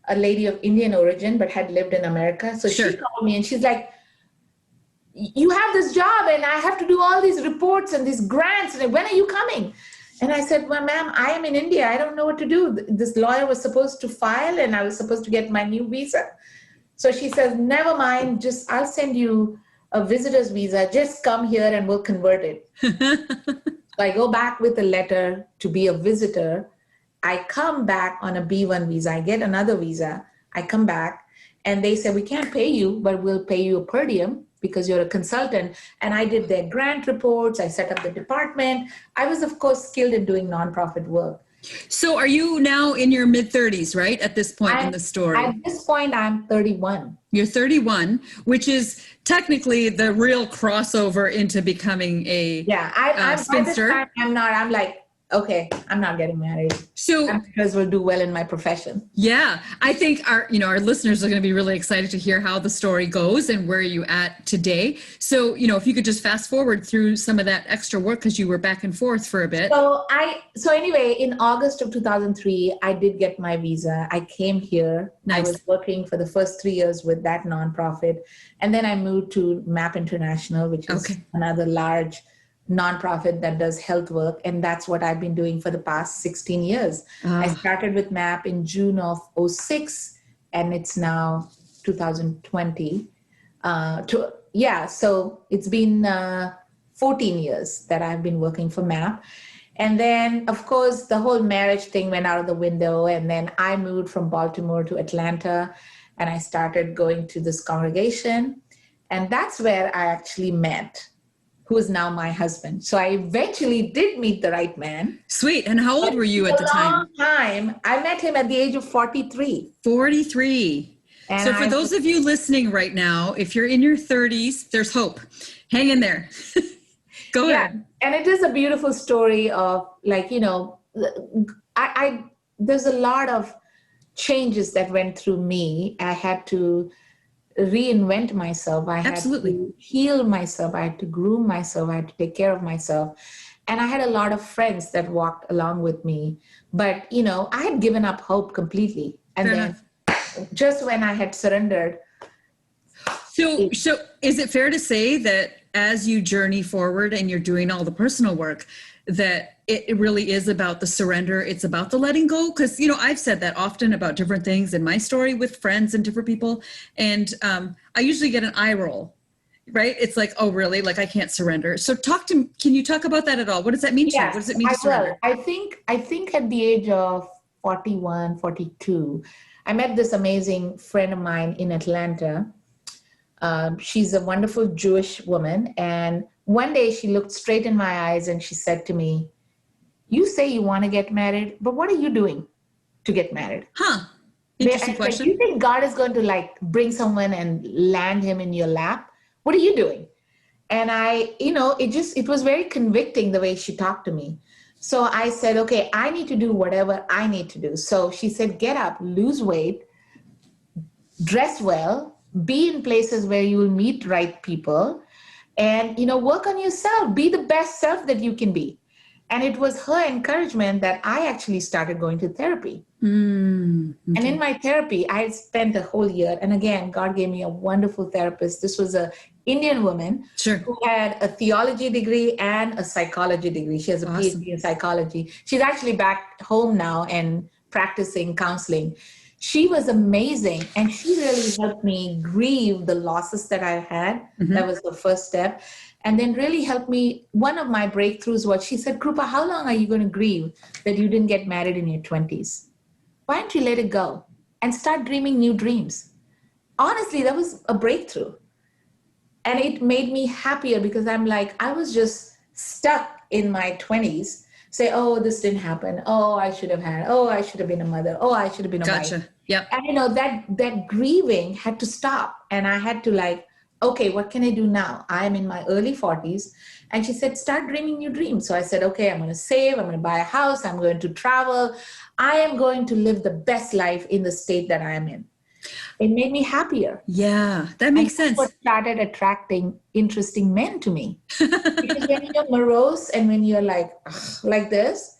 a lady of Indian origin, but had lived in America. So she called me and she's like, you have this job and I have to do all these reports and these grants. And when are you coming? And I said, well, ma'am, I am in India. I don't know what to do. This lawyer was supposed to file and I was supposed to get my new visa. So she says, never mind, I'll send you a visitor's visa. Just come here and we'll convert it. So I go back with a letter to be a visitor. I come back on a B1 visa. I get another visa. I come back and they say, we can't pay you, but we'll pay you a per diem because you're a consultant. And I did their grant reports. I set up the department. I was, of course, skilled in doing nonprofit work. So are you now in your mid-30s, right, at this point in the story? At this point, I'm 31. You're 31, which is technically the real crossover into becoming a spinster. By this time, I'm like, okay, I'm not getting married. So because we'll do well in my profession. Yeah, I think our listeners are going to be really excited to hear how the story goes and where you at today. So, if you could just fast forward through some of that extra work because you were back and forth for a bit. So anyway, in August of 2003, I did get my visa. I came here. Nice. I was working for the first 3 years with that nonprofit. And then I moved to MAP International, which is another large nonprofit that does health work. And that's what I've been doing for the past 16 years. I started with MAP in June of 2006, and it's now 2020. So it's been 14 years that I've been working for MAP. And then, of course, the whole marriage thing went out of the window. And then I moved from Baltimore to Atlanta, and I started going to this congregation. And that's where I actually met who is now my husband. So I eventually did meet the right man. Sweet. And how old were you at the time? I met him at the age of 43. 43. And so for those of you listening right now, if you're in your 30s, there's hope. Hang in there. Go ahead. And it is a beautiful story of there's a lot of changes that went through me. I had to reinvent myself. I had to heal myself. I had to groom myself. I had to take care of myself. And I had a lot of friends that walked along with me. But, I had given up hope completely. And then just when I had surrendered. So is it fair to say that as you journey forward and you're doing all the personal work, that it really is about the surrender? It's about the letting go? Because, I've said that often about different things in my story with friends and different people. And I usually get an eye roll, right? It's like, oh, really? Like, I can't surrender. So can you talk about that at all? What does that mean to you? What does it mean to surrender? I think at the age of 41, 42, I met this amazing friend of mine in Atlanta. She's a wonderful Jewish woman. And one day she looked straight in my eyes and she said to me, you say you want to get married, but what are you doing to get married? Huh. Interesting It's like, question. you think God is going to like bring someone and land him in your lap? What are you doing? And it was very convicting the way she talked to me. So I said, okay, I need to do whatever I need to do. So she said, get up, lose weight, dress well, be in places where you will meet right people, and work on yourself, be the best self that you can be. And it was her encouragement that I actually started going to therapy. Okay. And in my therapy, I spent a whole year. And again, God gave me a wonderful therapist. This was a Indian woman Sure. who had a theology degree and a psychology degree. She has a Awesome. PhD in psychology. She's actually back home now and practicing counseling. She was amazing. And she really helped me grieve the losses that I had. Mm-hmm. That was the first step. And then really helped me. One of my breakthroughs was, she said, Krupa, how long are you going to grieve that you didn't get married in your 20s? Why don't you let it go and start dreaming new dreams? Honestly, that was a breakthrough. And it made me happier because I'm like, I was just stuck in my 20s, say, oh, this didn't happen. Oh, I should have been a mother. Oh, I should have been a wife. Gotcha. Yep. And that grieving had to stop. And I had to like, okay, what can I do now? I'm in my early 40s. And she said, start dreaming new dreams. So I said, okay, I'm going to save. I'm going to buy a house. I'm going to travel. I am going to live the best life in the state that I am in. It made me happier. Yeah, that makes sense. What started attracting interesting men to me. Because when you're morose and when you're like this,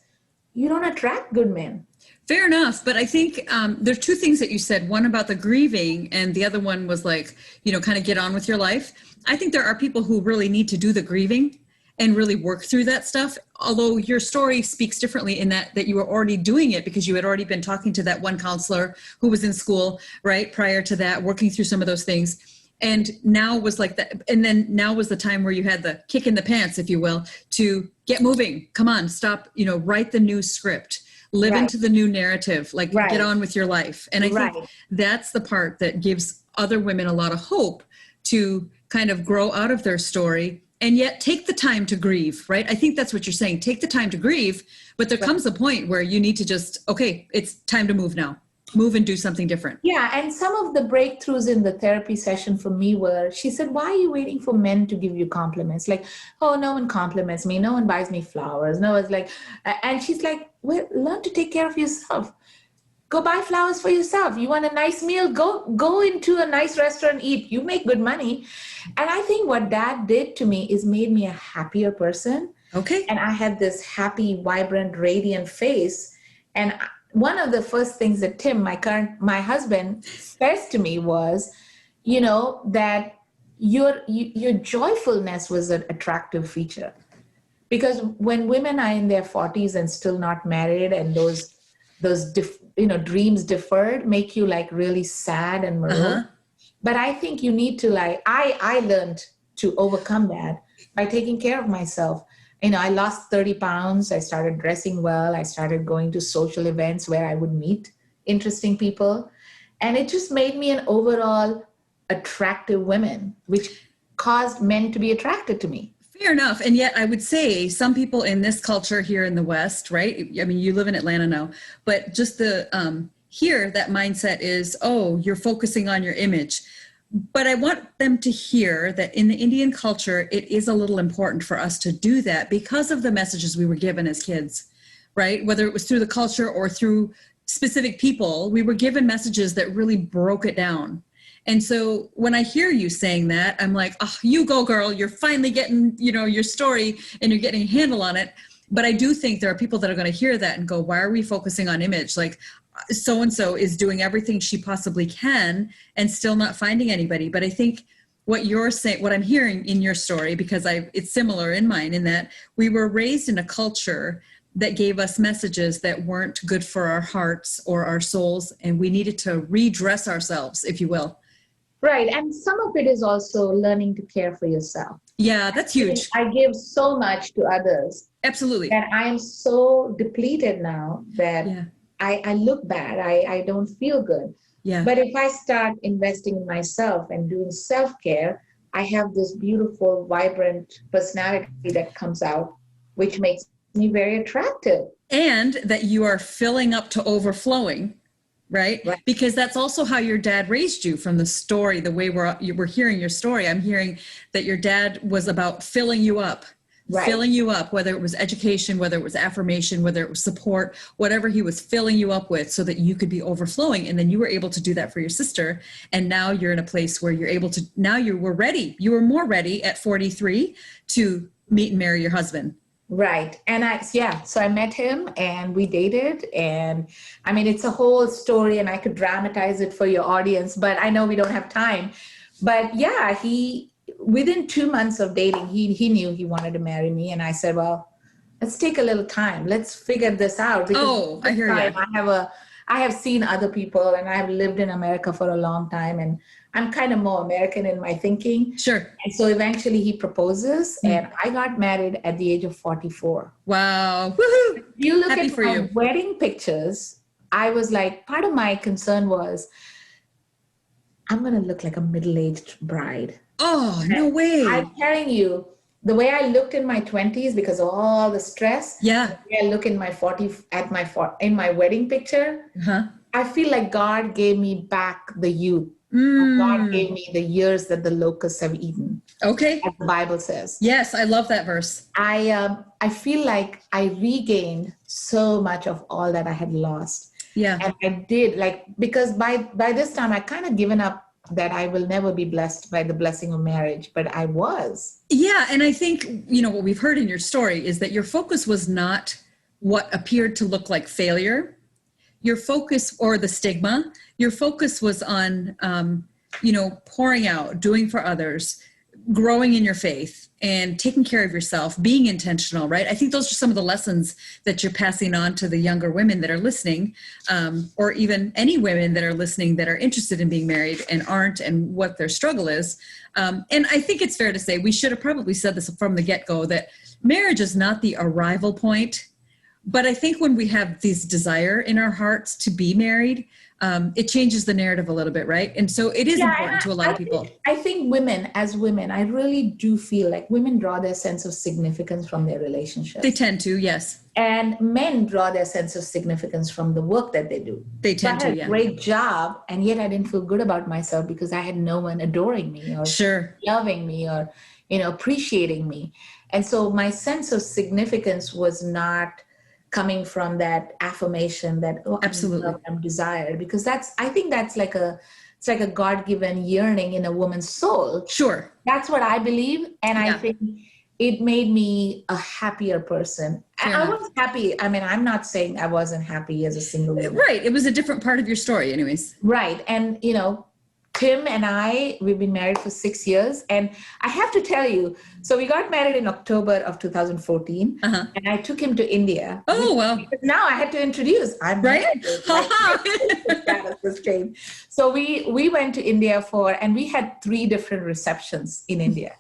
you don't attract good men. Fair enough. But I think there's two things that you said, one about the grieving and the other one was like, kind of get on with your life. I think there are people who really need to do the grieving and really work through that stuff. Although your story speaks differently in that you were already doing it because you had already been talking to that one counselor who was in school, right? Prior to that, working through some of those things. And now was like that. And then now was the time where you had the kick in the pants, if you will, to get moving. Come on, stop, write the new script, live into the new narrative, like get on with your life. And I think that's the part that gives other women a lot of hope to kind of grow out of their story and yet take the time to grieve, right? I think that's what you're saying. Take the time to grieve, but there comes a point where you need to just, okay, it's time to move now. Move and do something different. Yeah. And some of the breakthroughs in the therapy session for me were, she said, why are you waiting for men to give you compliments? Like, oh, no one compliments me. No one buys me flowers. No one's like, and she's like, well, learn to take care of yourself. Go buy flowers for yourself. You want a nice meal? Go into a nice restaurant, eat. You make good money. And I think what that did to me is made me a happier person. Okay. And I had this happy, vibrant, radiant face. And one of the first things that Tim, my husband, says to me was, that your joyfulness was an attractive feature. Because when women are in their 40s and still not married, and those dreams deferred make you like really sad and maroon. But I think you need to I learned to overcome that by taking care of myself. I lost 30 pounds. I started dressing well. I started going to social events where I would meet interesting people. And it just made me an overall attractive woman, which caused men to be attracted to me. Fair enough. And yet I would say some people in this culture here in the West, right? I mean, you live in Atlanta now, but just here, that mindset is, oh, you're focusing on your image. But I want them to hear that in the Indian culture, it is a little important for us to do that because of the messages we were given as kids, right? Whether it was through the culture or through specific people, we were given messages that really broke it down. And so when I hear you saying that, I'm like, oh, you go, girl, you're finally getting, your story and you're getting a handle on it. But I do think there are people that are going to hear that and go, why are we focusing on image? Like so-and-so is doing everything she possibly can and still not finding anybody. But I think what you're saying, what I'm hearing in your story, because it's similar in mine, in that we were raised in a culture that gave us messages that weren't good for our hearts or our souls. And we needed to redress ourselves, if you will. Right. And some of it is also learning to care for yourself. Yeah, that's huge. I give so much to others. Absolutely. And I am so depleted now that I look bad. I don't feel good. Yeah. But if I start investing in myself and doing self-care, I have this beautiful, vibrant personality that comes out, which makes me very attractive. And that you are filling up to overflowing, right? Right. Because that's also how your dad raised you from the story, the way we're hearing your story. I'm hearing that your dad was about filling you up, Right. whether it was education, whether it was affirmation, whether it was support, whatever he was filling you up with so that you could be overflowing. And then you were able to do that for your sister. And now you're in a place where you're able to, now you were ready. You were more ready at 43 to meet and marry your husband. Right. And so I met him and we dated. And I mean, it's a whole story and I could dramatize it for your audience, but I know we don't have time. But yeah, within 2 months of dating, he knew he wanted to marry me. And I said, well, let's take a little time. Let's figure this out. Because I hear you. I have seen other people and I have lived in America for a long time and I'm kind of more American in my thinking. Sure. And so eventually he proposes and I got married at the age of 44. Wow. Woohoo. You look Happy at for my you. wedding pictures, I was like, part of my concern was, I'm going to look like a middle-aged bride. Oh, no way. I'm telling you, the way I looked in my 20s because of all the stress, Yeah. the way I look in my 40s in my wedding picture, I feel like God gave me back the youth. God gave me the years that the locusts have eaten. Okay. As the Bible says. Yes, I love that verse. I feel like I regained so much of all that I had lost. Yeah. And I did, because by this time I kind of given up that I will never be blessed by the blessing of marriage, but I was. Yeah. And I think, what we've heard in your story is that your focus was not what appeared to look like failure. Your focus or the stigma, your focus was on, pouring out, doing for others, growing in your faith and taking care of yourself, being intentional, right? I think those are some of the lessons that you're passing on to the younger women that are listening, or even any women that are listening that are interested in being married and aren't, and what their struggle is. And I think it's fair to say, we should have probably said this from the get-go, that marriage is not the arrival point. But I think when we have this desire in our hearts to be married, it changes the narrative a little bit, right? And so it is important to a lot of people. I think as women, I really do feel like women draw their sense of significance from their relationships. They tend to, yes. And men draw their sense of significance from the work that they do. They tend to, yeah. I had a great job, and yet I didn't feel good about myself because I had no one adoring me or loving me or, appreciating me. And so my sense of significance was not coming from that affirmation that, absolutely, I'm desired, because I think that's like a God-given yearning in a woman's soul. Sure. That's what I believe. And I think it made me a happier person. I was happy. I mean, I'm not saying I wasn't happy as a single woman. Right. It was a different part of your story anyways. Right. And, Tim and we've been married for 6 years. And I have to tell you, so we got married in October of 2014. And I took him to India. Oh, wow. Now I had to introduce. I'm right. So we went to India and we had 3 different receptions in India.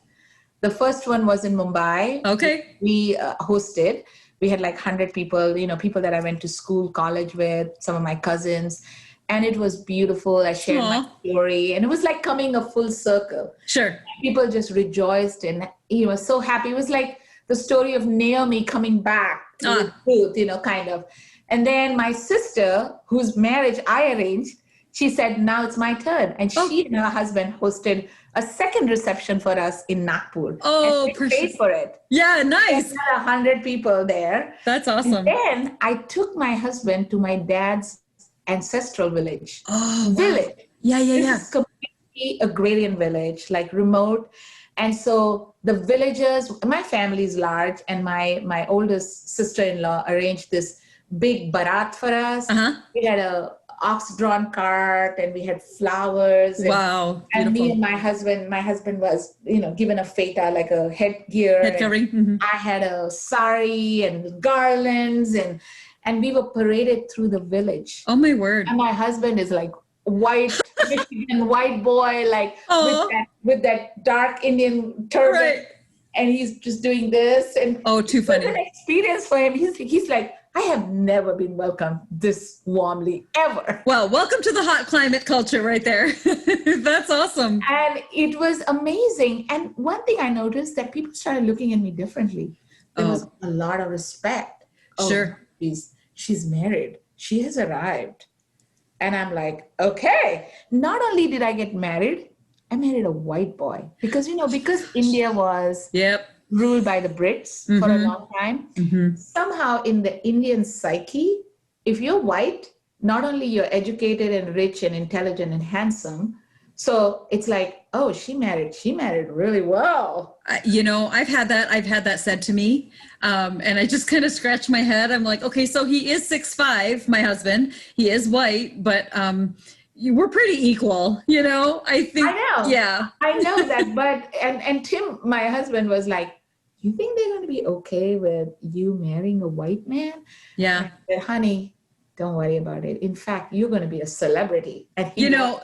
The first one was in Mumbai. Okay. We hosted. We had 100 people, people that I went to school, college with, some of my cousins. And it was beautiful. I shared my story. And it was like coming a full circle. Sure. People just rejoiced and he was so happy. It was like the story of Naomi coming back to Ruth, kind of. And then my sister, whose marriage I arranged, she said, now it's my turn. And she and her husband hosted a second reception for us in Nagpur. Oh, and they paid for it. Yeah, nice. There were 100 people there. That's awesome. And then I took my husband to my dad's ancestral village. Oh, wow. Village. Yeah. This is completely agrarian village, remote. And so the villagers, my family is large, and my oldest sister-in-law arranged this big barat for us. We had a ox-drawn cart, and we had flowers. Wow. And me and my husband was, given a feta, like a headgear. Head covering. I had a sari and garlands, and we were paraded through the village. Oh, my word. And my husband is white, Michigan white boy, with that dark Indian turban. Right. And he's just doing this. And too funny. It was an experience for him. He's like, I have never been welcomed this warmly, ever. Well, welcome to the hot climate culture right there. That's awesome. And it was amazing. And one thing I noticed, that people started looking at me differently. There was a lot of respect. Sure. She's married. She has arrived. And I'm like, okay. Not only did I get married, I married a white boy because, because India was Yep. ruled by the Brits for a long time. Somehow in the Indian psyche, if you're white, not only you're educated and rich and intelligent and handsome, so it's like, oh, she married really well. I've had that said to me. And I just kind of scratch my head. I'm like, okay, so he is 6'5", my husband, he is white, but, we're pretty equal, I think. I know. Yeah. I know that. But, and Tim, my husband, was like, you think they're going to be okay with you marrying a white man? Yeah. And I said, honey, don't worry about it. In fact, you're going to be a celebrity. And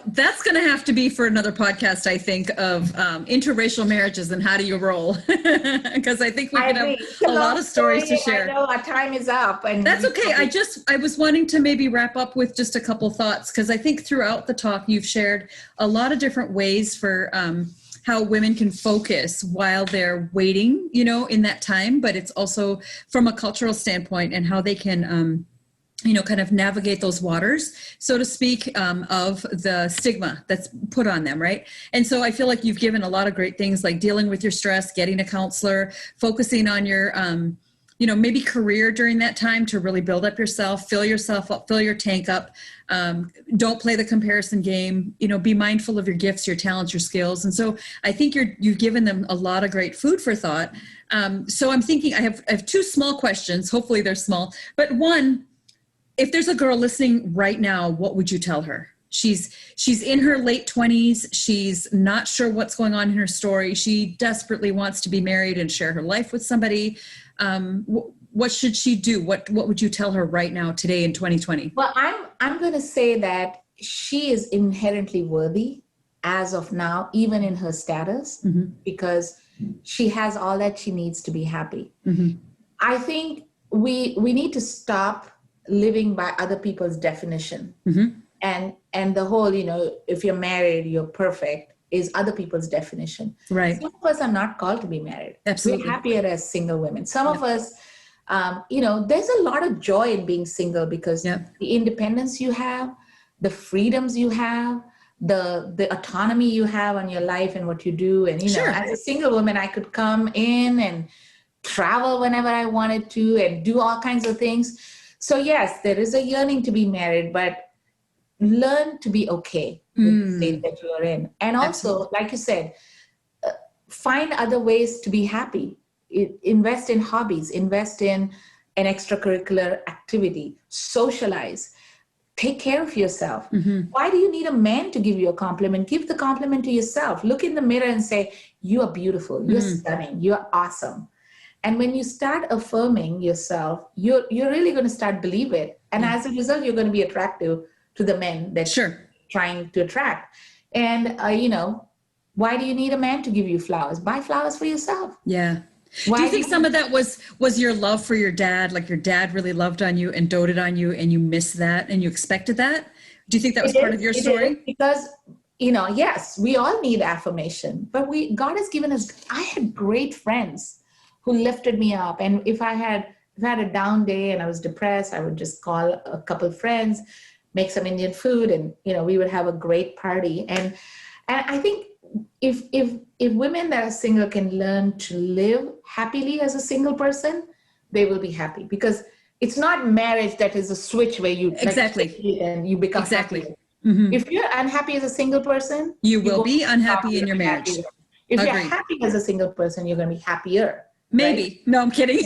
that's going to have to be for another podcast, I think, of interracial marriages and how do you roll? Because I think we could have a lot of stories to share. I know our time is up. And that's okay. I was wanting to maybe wrap up with just a couple thoughts, because I think throughout the talk, you've shared a lot of different ways for how women can focus while they're waiting, in that time. But it's also from a cultural standpoint and how they can kind of navigate those waters, so to speak, of the stigma that's put on them, right? And so I feel like you've given a lot of great things, like dealing with your stress, getting a counselor, focusing on your, maybe career during that time to really build up yourself, fill yourself up, fill your tank up. Don't play the comparison game, be mindful of your gifts, your talents, your skills. And so I think you've given them a lot of great food for thought. So I'm thinking I have two small questions. Hopefully they're small, but one, if there's a girl listening right now, what would you tell her? She's in her late 20s. She's not sure what's going on in her story. She desperately wants to be married and share her life with somebody. What should she do? What would you tell her right now, today in 2020? Well, I'm going to say that she is inherently worthy as of now, even in her status, because she has all that she needs to be happy. I think we need to stop living by other people's definition. And the whole, if you're married, you're perfect, is other people's definition. Right. Some of us are not called to be married. Absolutely. We're happier as single women. Some of us, there's a lot of joy in being single because the independence you have, the freedoms you have, the autonomy you have on your life and what you do. And, as a single woman, I could come in and travel whenever I wanted to and do all kinds of things. So yes, there is a yearning to be married, but learn to be okay with the state that you are in. And also, like you said, find other ways to be happy. Invest in hobbies, invest in an extracurricular activity, socialize, take care of yourself. Why do you need a man to give you a compliment? Give the compliment to yourself. Look in the mirror and say, you are beautiful, you're stunning, you're awesome. And when you start affirming yourself, you're really going to start believe it. And as a result, you're going to be attractive to the men that you're trying to attract. And, why do you need a man to give you flowers? Buy flowers for yourself. Yeah. Do you think some of that was your love for your dad? Like your dad really loved on you and doted on you and you missed that and you expected that? Do you think that was part of your story? Because, yes, we all need affirmation, but God has given us, I had great friends who lifted me up. And if I had a down day and I was depressed, I would just call a couple of friends, make some Indian food, and we would have a great party. And I think if women that are single can learn to live happily as a single person, they will be happy, because it's not marriage that is a switch where you and you become happy. If you're unhappy as a single person, you will be unhappy in your marriage. If you're happy as a single person, you're going to be happier. Maybe. Right? No, I'm kidding.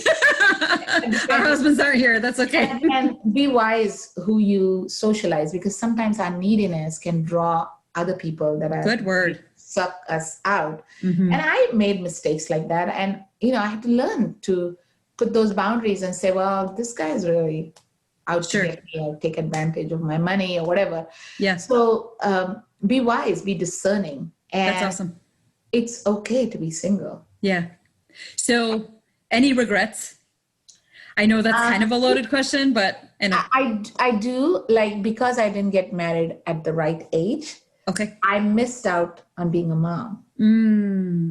Our husbands aren't here. That's okay. And be wise who you socialize, because sometimes our neediness can draw other people that are good word, suck us out. And I made mistakes like that. And, I had to learn to put those boundaries and say, well, this guy is really out to get me or take advantage of my money or whatever. Yeah. So be wise, be discerning. And that's awesome. It's okay to be single. Yeah. So any regrets? I know that's kind of a loaded question, but I do, because I didn't get married at the right age. Okay. I missed out on being a mom.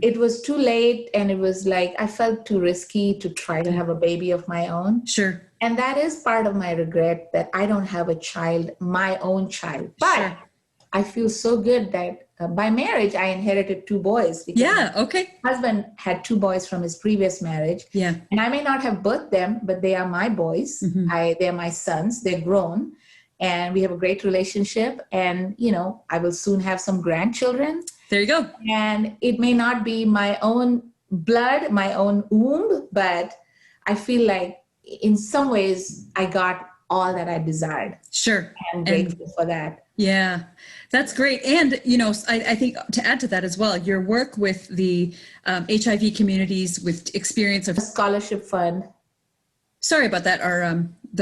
It was too late, and it was I felt too risky to try to have a baby of my own. Sure. And that is part of my regret that I don't have a child, my own child. But Sure. I feel so good that by marriage, I inherited 2 boys. Because Yeah. Okay. my husband had 2 boys from his previous marriage. Yeah. And I may not have birthed them, but they are my boys. They're my sons. They're grown. And we have a great relationship. And, I will soon have some grandchildren. There you go. And it may not be my own blood, my own womb, but I feel like in some ways I got all that I desired. Sure. I'm grateful for that. Yeah, that's great. And, I think to add to that as well, your work with the HIV communities with experience of A scholarship fund. Sorry about that.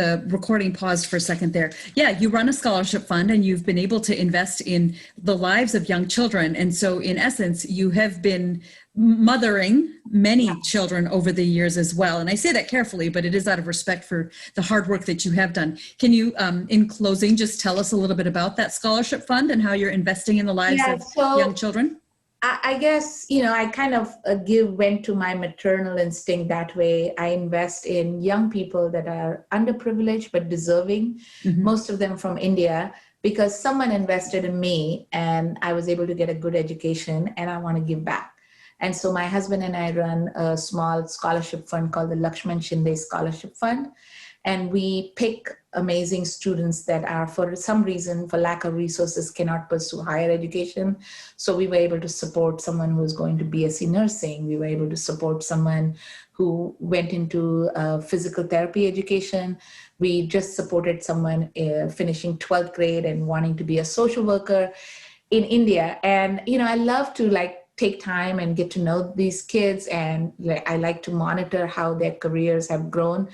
The recording paused for a second there. Yeah, you run a scholarship fund and you've been able to invest in the lives of young children. And so in essence, you have been mothering many children over the years as well. And I say that carefully, but it is out of respect for the hard work that you have done. Can you, in closing, just tell us a little bit about that scholarship fund and how you're investing in the lives of young children? I guess, I kind of went to my maternal instinct that way. I invest in young people that are underprivileged but deserving, most of them from India, because someone invested in me and I was able to get a good education and I want to give back. And so my husband and I run a small scholarship fund called the Lakshman Shinde Scholarship Fund. And we pick amazing students that are, for some reason, for lack of resources, cannot pursue higher education. So we were able to support someone who was going to BSc nursing. We were able to support someone who went into physical therapy education. We just supported someone finishing 12th grade and wanting to be a social worker in India. And, I love to take time and get to know these kids. And I like to monitor how their careers have grown.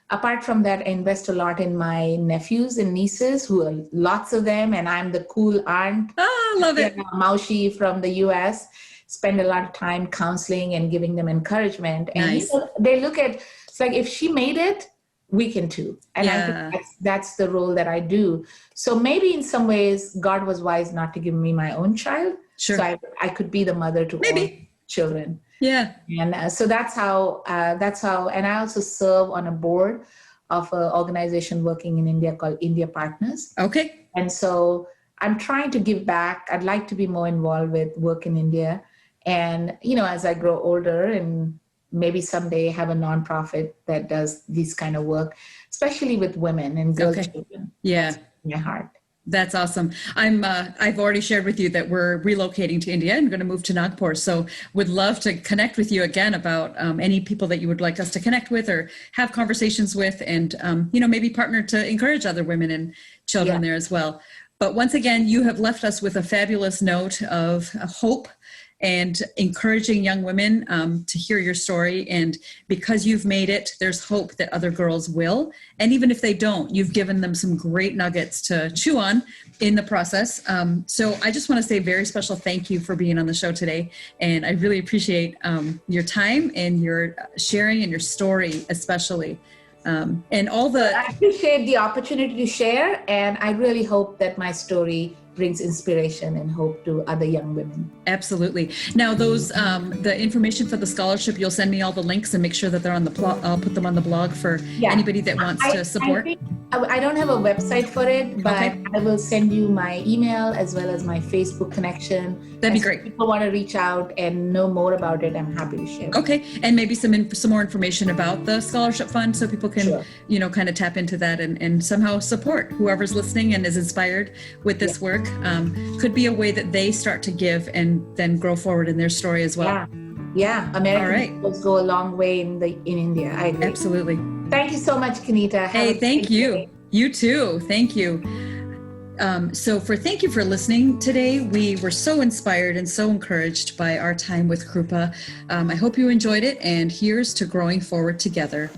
Apart from that, I invest a lot in my nephews and nieces, who are lots of them, and I'm the cool aunt. Oh, love it. Maushi from the US. Spend a lot of time counseling and giving them encouragement. And nice. They look at, it's like, if she made it, we can too. And I think that's the role that I do. So maybe in some ways, God was wise not to give me my own child. Sure. So I could be the mother to all children. Yeah. And so that's how, and I also serve on a board of an organization working in India called India Partners. Okay. And so I'm trying to give back. I'd like to be more involved with work in India. And, as I grow older and maybe someday have a nonprofit that does this kind of work, especially with women and girl children. Yeah. That's in my heart. That's awesome. I've already shared with you that we're relocating to India and going to move to Nagpur. So would love to connect with you again about any people that you would like us to connect with or have conversations with, and maybe partner to encourage other women and children there as well. But once again, you have left us with a fabulous note of hope and encouraging young women to hear your story. And because you've made it, there's hope that other girls will. And even if they don't, you've given them some great nuggets to chew on in the process. So I just want to say a very special thank you for being on the show today. And I really appreciate your time and your sharing and your story, especially. And all the... I appreciate the opportunity to share. And I really hope that my story brings inspiration and hope to other young women. Absolutely. Now, those the information for the scholarship, you'll send me all the links and make sure that they're on the I'll put them on the blog for anybody that wants to support. I don't have a website for it, but I will send you my email as well as my Facebook connection. That'd be great. If people want to reach out and know more about it, I'm happy to share. Okay. And maybe some more information about the scholarship fund so people can, kind of tap into that and somehow support whoever's listening and is inspired with this work. Could be a way that they start to give and then grow forward in their story as well. Yeah. American peoples go a long way in India. I agree. Absolutely. Thank you so much, Kanita. Hey, thank you. Day. You too. Thank you. Thank you for listening today. We were so inspired and so encouraged by our time with Krupa. I hope you enjoyed it, and here's to growing forward together.